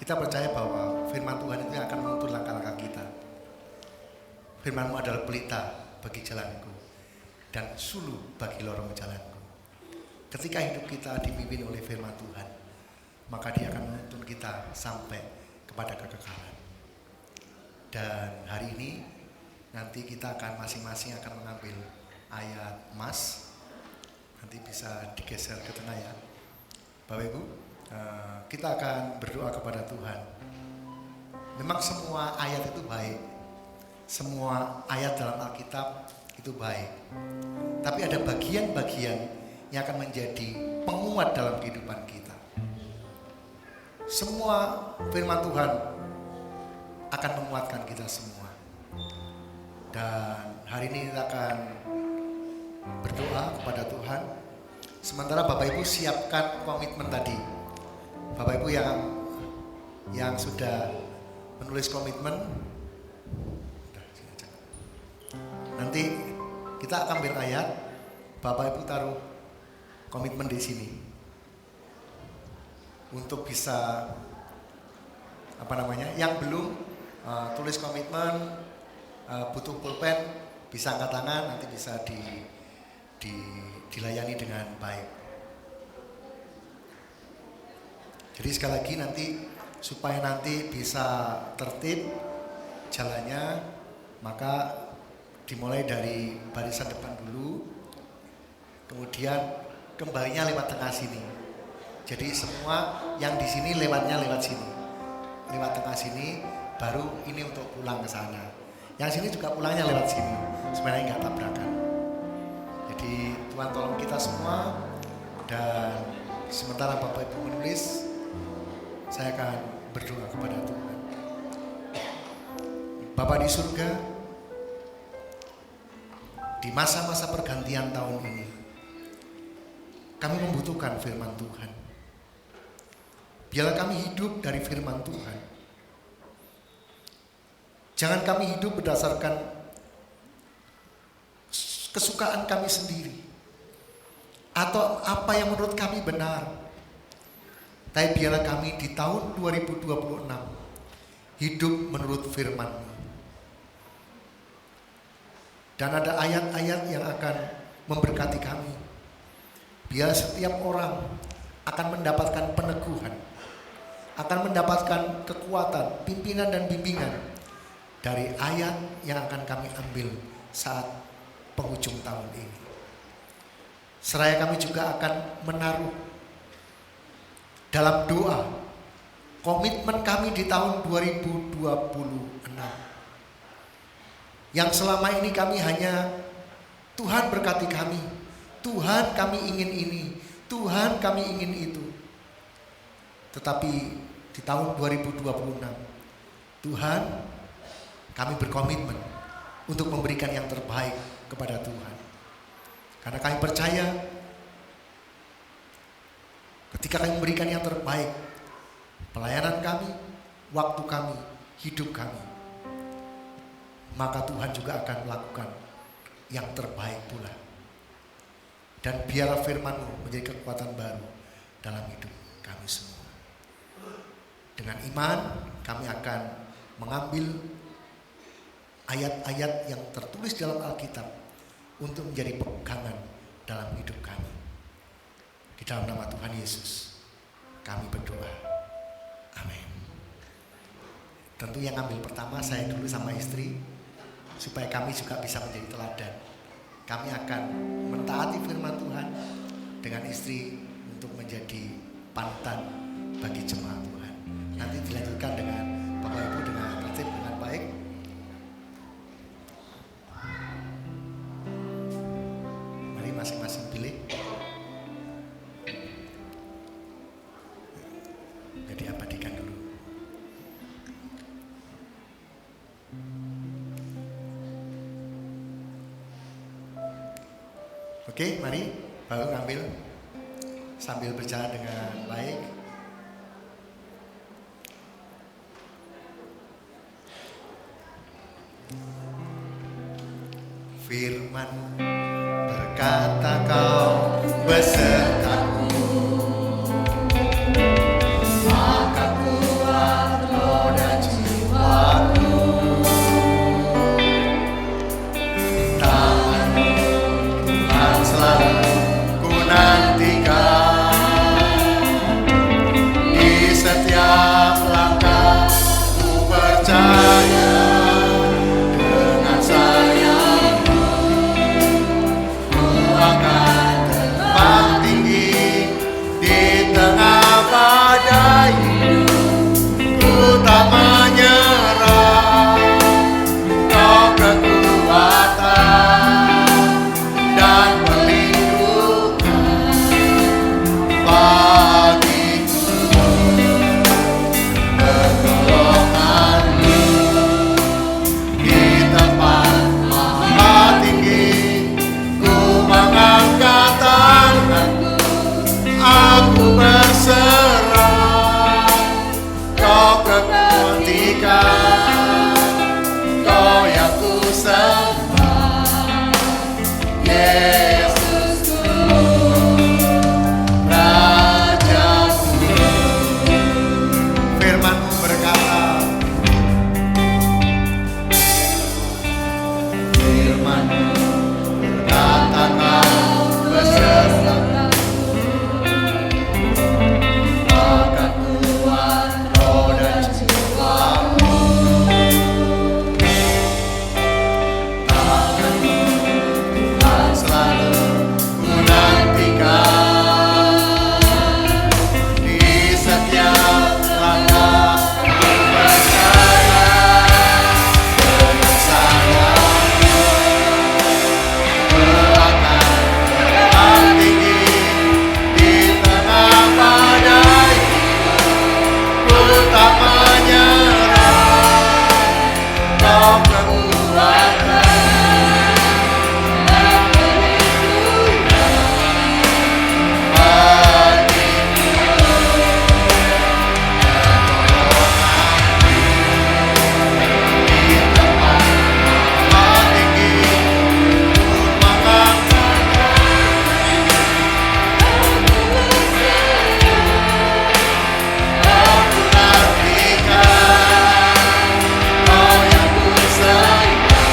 Kita percaya bahwa firman Tuhan itu yang akan menuntun langkah-langkah kita. Firman-Mu adalah pelita bagi jalanku dan suluh bagi lorong jalanku. Ketika hidup kita dipimpin oleh firman Tuhan, maka Dia akan menuntun kita sampai kepada kekekalan. Dan hari ini nanti kita akan masing-masing akan mengambil ayat emas. Nanti bisa digeser ke tengah ya Bapak Ibu. Kita akan berdoa kepada Tuhan. Memang semua ayat itu baik, semua ayat dalam Alkitab itu baik, tapi ada bagian-bagian yang akan menjadi penguat dalam kehidupan kita. Semua firman Tuhan akan menguatkan kita semua. Dan hari ini kita akan berdoa kepada Tuhan. Sementara Bapak Ibu siapkan komitmen tadi. Bapak Ibu yang sudah menulis komitmen, nanti kita akan ambil ayat. Bapak Ibu taruh komitmen di sini untuk bisa yang belum tulis komitmen, butuh pulpen, bisa angkat tangan, nanti bisa dilayani dengan baik. Jadi sekali lagi nanti supaya nanti bisa tertib jalannya, maka dimulai dari barisan depan dulu, kemudian kembalinya lewat tengah sini. Jadi semua yang di sini lewatnya lewat sini, lewat tengah sini, baru ini untuk pulang ke sana. Yang sini juga pulangnya lewat sini, sebenarnya nggak tabrakan. Jadi Tuhan tolong kita semua. Dan sementara Bapak Ibu menulis, saya akan berdoa kepada Tuhan. Bapa di surga, di masa-masa pergantian tahun ini, kami membutuhkan firman Tuhan. Biarlah kami hidup dari firman Tuhan. Jangan kami hidup berdasarkan kesukaan kami sendiri atau apa yang menurut kami benar. Tapi biarlah kami di tahun 2026 hidup menurut firman-Mu. Dan ada ayat-ayat yang akan memberkati kami. Biar setiap orang akan mendapatkan peneguhan, akan mendapatkan kekuatan, pimpinan dan bimbingan dari ayat yang akan kami ambil saat penghujung tahun ini. Seraya kami juga akan menaruh dalam doa komitmen kami di tahun 2026, yang selama ini kami hanya Tuhan berkati kami, Tuhan kami ingin ini, Tuhan kami ingin itu. Tetapi di tahun 2026 Tuhan, kami berkomitmen untuk memberikan yang terbaik kepada Tuhan. Karena kami percaya ketika kami memberikan yang terbaik, pelayanan kami, waktu kami, hidup kami, maka Tuhan juga akan melakukan yang terbaik pula. Dan biarlah firman-Mu menjadi kekuatan baru dalam hidup kami semua. Dengan iman kami akan mengambil ayat-ayat yang tertulis dalam Alkitab untuk menjadi pegangan dalam hidup kami. Di dalam nama Tuhan Yesus kami berdoa. Amin. Tentu yang ambil pertama saya dulu sama istri, supaya kami juga bisa menjadi teladan. Kami akan mentaati firman Tuhan dengan istri untuk menjadi panutan bagi jemaat Tuhan. Nanti dilanjutkan dengan Bapak Ibu dengan tertib dengan baik. Mari masing-masing pilih. Jadi abadikan dulu. Oke, mari baru ngambil sambil berjalan dengan baik. Firman berkata kau besertaku, maka kuat firman-Mu, katakan besertaku, akan kuat roh dan jiwaku. Tangan-Mu Tuhan selalu menantikan, di setiap langkah percaya dengan sayang-Mu akan terbang tinggi di tengah badai. Ku tak menyerah, Kau kekuatan dan perlindungan bagiku. Di tempat tinggi ku mengangkat Kau ku nantikan, Kau yang ku sayang,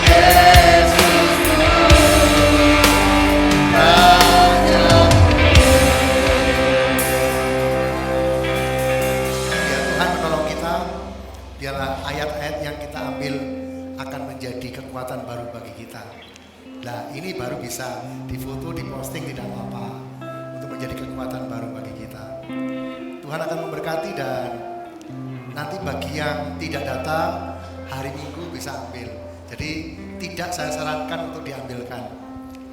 Yesusku, Rajaku. Biar Tuhan menolong kita, biarlah ayat-ayat yang kita ambil akan menjadi kekuatan baru bagi kita. Nah, ini baru bisa difoto, diposting, tidak apa-apa, untuk menjadi kekuatan baru bagi kita. Tuhan akan memberkati, dan nanti bagi yang tidak datang hari Minggu bisa ambil. Jadi tidak saya sarankan untuk diambilkan.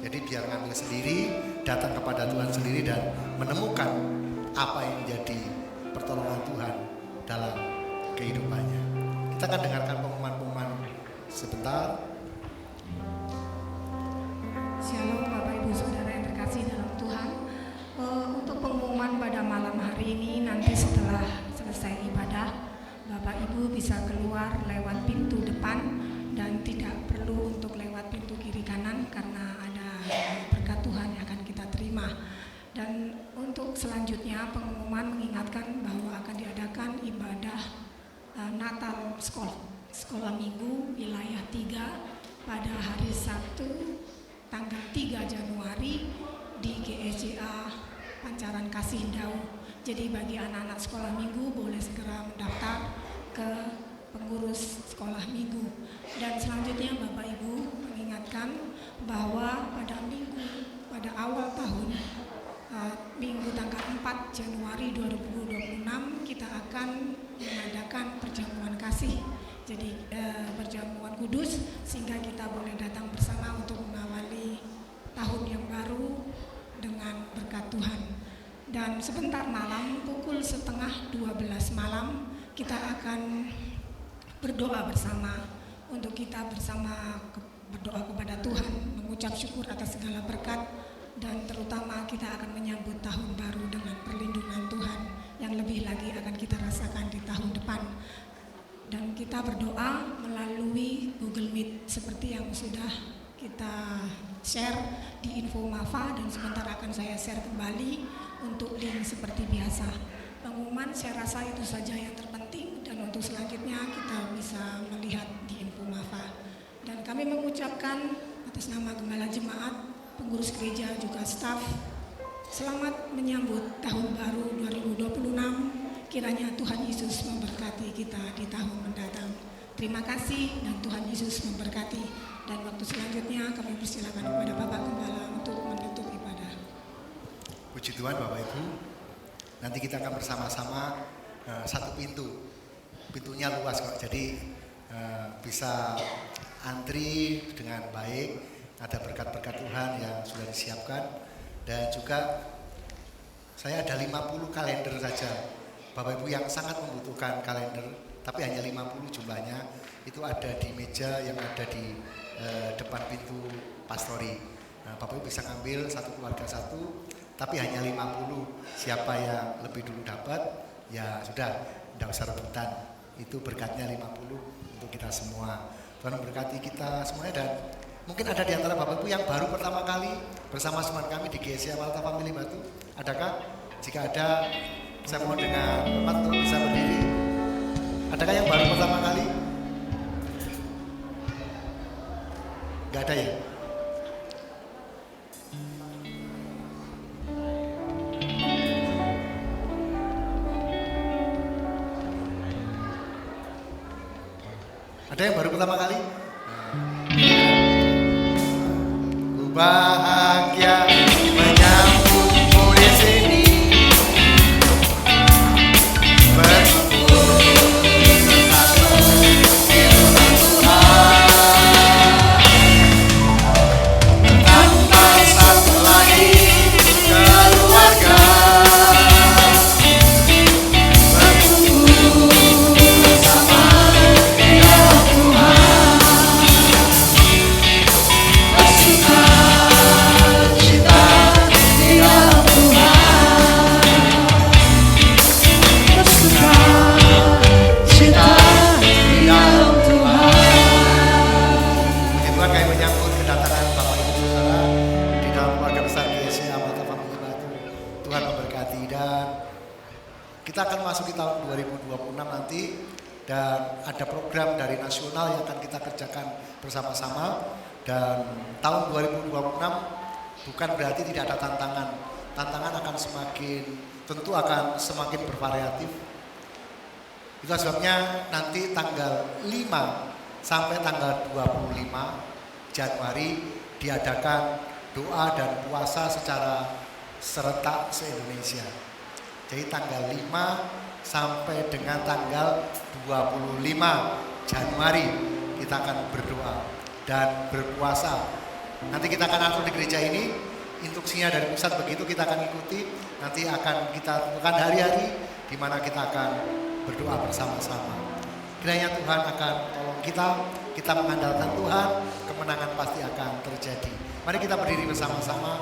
Jadi biar ngambil sendiri, datang kepada Tuhan sendiri dan menemukan apa yang menjadi pertolongan Tuhan dalam kehidupannya. Kita akan dengarkan pengumuman-pengumuman sebentar. Shalom Bapak Ibu Saudara yang terkasih dalam Tuhan. Untuk pengumuman pada malam hari ini, nanti setelah selesai ibadah, Bapak Ibu bisa keluar lewat pintu depan dan tidak perlu untuk lewat pintu kiri kanan karena ada berkat Tuhan yang akan kita terima. Dan untuk selanjutnya pengumuman mengingatkan bahwa akan diadakan ibadah Natal sekolah Minggu wilayah 3 pada hari Sabtu tanggal 3 Januari di GSJA Pancaran Kasih Dau. Jadi bagi anak-anak sekolah minggu boleh segera mendaftar ke pengurus sekolah minggu. Dan selanjutnya Bapak Ibu mengingatkan bahwa pada awal tahun Minggu tanggal 4 Januari 2026 kita akan mengadakan perjamuan kasih. Jadi perjamuan kudus sehingga kita boleh datang bersama untuk mengawali tahun yang baru dengan berkat Tuhan. Dan sebentar malam pukul 11:30 malam kita akan berdoa bersama, untuk kita bersama berdoa kepada Tuhan, mengucap syukur atas segala berkat, dan terutama kita akan menyambut tahun baru dengan perlindungan Tuhan yang lebih lagi akan kita rasakan di tahun depan. Dan kita berdoa melalui Google Meet seperti yang sudah kita share di Info Mafa, dan sebentar akan saya share kembali untuk link seperti biasa. Pengumuman saya rasa itu saja yang terpenting, dan untuk selanjutnya kita bisa melihat di Info Mafa. Dan kami mengucapkan atas nama Gembala Jemaat, pengurus gereja juga staf, selamat menyambut tahun baru 2026. Kiranya Tuhan Yesus memberkati kita di tahun mendatang. Terima kasih dan Tuhan Yesus memberkati. Dan waktu selanjutnya kami persilakan kepada Bapak Gembala untuk menutup ibadah. Puji Tuhan Bapak Ibu, nanti kita akan bersama-sama satu pintu. Pintunya luas kok, jadi bisa antri dengan baik. Ada berkat-berkat Tuhan yang sudah disiapkan. Dan juga saya ada 50 kalender saja. Bapak Ibu yang sangat membutuhkan kalender, tapi hanya 50 jumlahnya, itu ada di meja yang ada di depan pintu pastori. Nah, Bapak Ibu bisa ngambil satu keluarga satu, tapi hanya 50. Siapa yang lebih dulu dapat, ya sudah, tidak usah rebutan. Itu berkatnya 50 untuk kita semua. Tuhan memberkati kita semuanya. Dan mungkin ada di antara Bapak Ibu yang baru pertama kali bersama teman kami di GSJA Malta Family Batu. Adakah? Jika ada, saya mohon dengan hormat untuk bisa berdiri. Adakah yang baru pertama kali? Gak ada ya? Ada yang baru pertama kali? Ku bahagia menyambutmu di sini. Kita akan masuk di tahun 2026 nanti dan ada program dari nasional yang akan kita kerjakan bersama-sama. Dan tahun 2026 bukan berarti tidak ada tantangan. Tantangan akan tentu akan semakin bervariatif. Itu sebabnya nanti tanggal 5 sampai tanggal 25 Januari diadakan doa dan puasa secara serentak se-Indonesia. Jadi tanggal 5 sampai dengan tanggal 25 Januari kita akan berdoa dan berpuasa. Nanti kita akan atur di gereja ini, instruksinya dari pusat begitu kita akan ikuti. Nanti akan kita tentukan hari-hari di mana kita akan berdoa bersama-sama. Kiranya Tuhan akan tolong kita mengandalkan Tuhan, kemenangan pasti akan terjadi. Mari kita berdiri bersama-sama.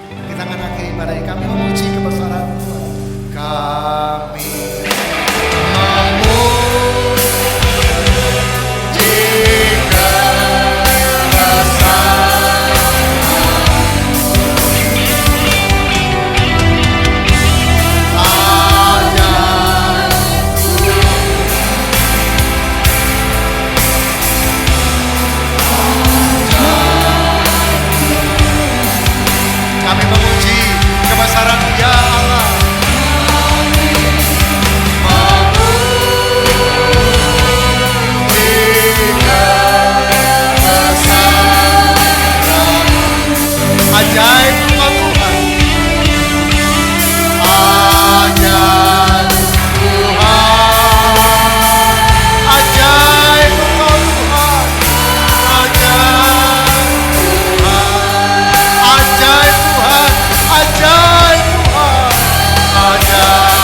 Kita akan akhiri ibadah kami memuji kebesaran Tuhan. Kami memuji kebesaran ya Allah. Ajaib Engkau Tuhan, ajaib Tuhan, ajaib Engkau Tuhan, ajaib Tuhan, ajaib Tuhan, ajaib Tuhan,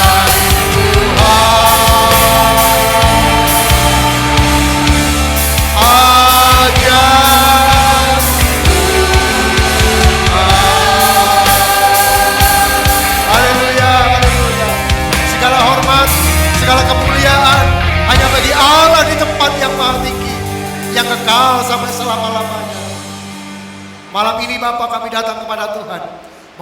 ajaib segala kemuliaan hanya bagi Allah di tempat yang maha tinggi, yang kekal sampai selama-lamanya. Malam ini Bapa, kami datang kepada Tuhan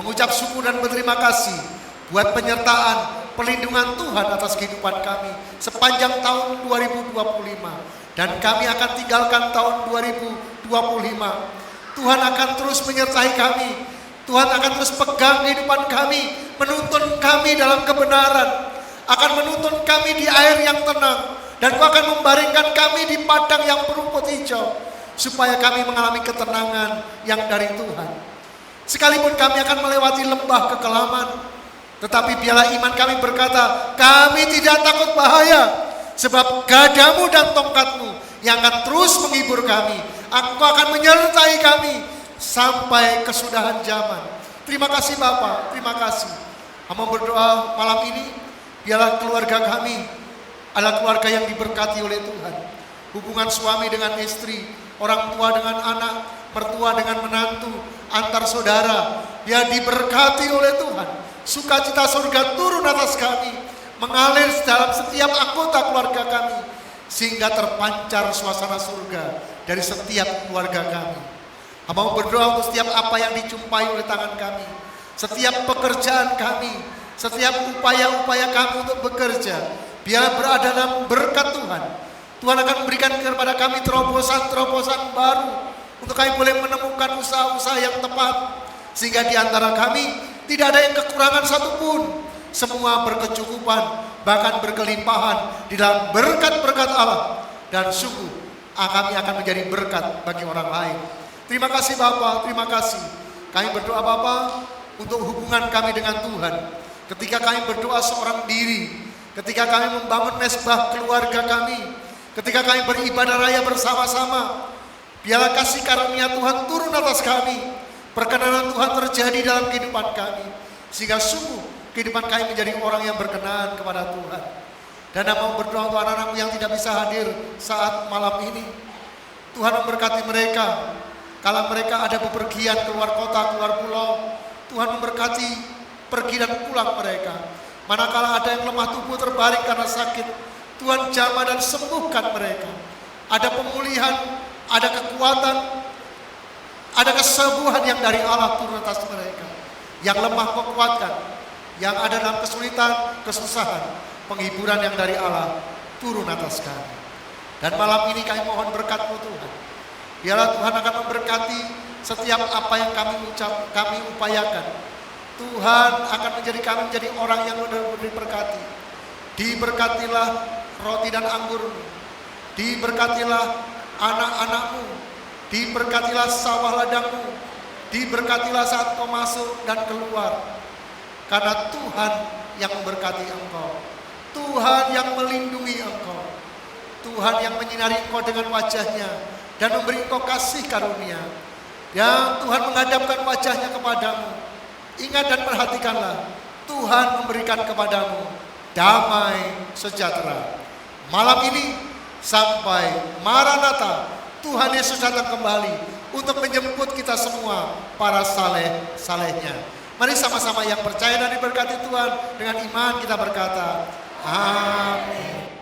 mengucap syukur dan berterima kasih buat penyertaan, perlindungan Tuhan atas kehidupan kami sepanjang tahun 2025. Dan kami akan tinggalkan tahun 2025. Tuhan akan terus menyertai kami. Tuhan akan terus pegang kehidupan kami, menuntun kami dalam kebenaran, akan menuntun kami di air yang tenang, dan Kau akan membaringkan kami di padang yang berumput hijau, supaya kami mengalami ketenangan yang dari Tuhan. Sekalipun kami akan melewati lembah kekelaman, tetapi biarlah iman kami berkata, kami tidak takut bahaya, sebab gadamu dan tongkatmu yang akan terus menghibur kami. Engkau akan menyertai kami sampai kesudahan zaman. Terima kasih Bapa, terima kasih. Hamba berdoa malam ini, biarlah keluarga kami adalah keluarga yang diberkati oleh Tuhan. Hubungan suami dengan istri, orang tua dengan anak, mertua dengan menantu, antar saudara, biar diberkati oleh Tuhan. Sukacita surga turun atas kami, mengalir dalam setiap anggota keluarga kami, sehingga terpancar suasana surga dari setiap keluarga kami. Hamba berdoa untuk setiap apa yang dijumpai oleh tangan kami, setiap pekerjaan kami, setiap upaya-upaya kami untuk bekerja, biar berada dalam berkat Tuhan. Tuhan akan memberikan kepada kami terobosan-terobosan baru, untuk kami boleh menemukan usaha-usaha yang tepat, sehingga di antara kami tidak ada yang kekurangan satupun. Semua berkecukupan, bahkan berkelimpahan di dalam berkat-berkat Allah. Dan sungguh kami akan menjadi berkat bagi orang lain. Terima kasih Bapa, terima kasih. Kami berdoa Bapa untuk hubungan kami dengan Tuhan. Ketika kami berdoa seorang diri, ketika kami membangun mesbah keluarga kami, ketika kami beribadah raya bersama-sama, biarlah kasih karunia Tuhan turun atas kami. Perkenanan Tuhan terjadi dalam kehidupan kami, sehingga sungguh kehidupan kami menjadi orang yang berkenan kepada Tuhan. Dan mau berdoa untuk anak-anakmu yang tidak bisa hadir saat malam ini. Tuhan memberkati mereka. Kalau mereka ada bepergian keluar kota, keluar pulau, Tuhan memberkati pergi dan pulang mereka. Manakala ada yang lemah tubuh terbaring karena sakit, Tuhan jamah dan sembuhkan mereka. Ada pemulihan, ada kekuatan, ada kesembuhan yang dari Allah turun atas mereka. Yang lemah kau kuatkan, yang ada dalam kesulitan, kesusahan, penghiburan yang dari Allah turun atas kami. Dan malam ini kami mohon berkat-Mu Tuhan. Biarlah Tuhan akan memberkati setiap apa yang kami upayakan. Tuhan akan menjadi kami menjadi orang yang benar-benar diberkati. Diberkatilah roti dan anggur-Mu. Diberkatilah anak-anak-Mu. Diberkatilah sawah ladang-Mu. Diberkatilah saat Kau masuk dan keluar. Karena Tuhan yang memberkati Engkau. Tuhan yang melindungi Engkau. Tuhan yang menyinari Engkau dengan wajah-Nya dan memberi Engkau kasih karunia. Yang Tuhan menghadapkan wajah-Nya kepadamu. Ingat dan perhatikanlah, Tuhan memberikan kepadamu damai sejahtera. Malam ini sampai Maranatha, Tuhan Yesus datang kembali untuk menjemput kita semua, para saleh-salehnya. Mari sama-sama yang percaya dan diberkati Tuhan dengan iman kita berkata, amin.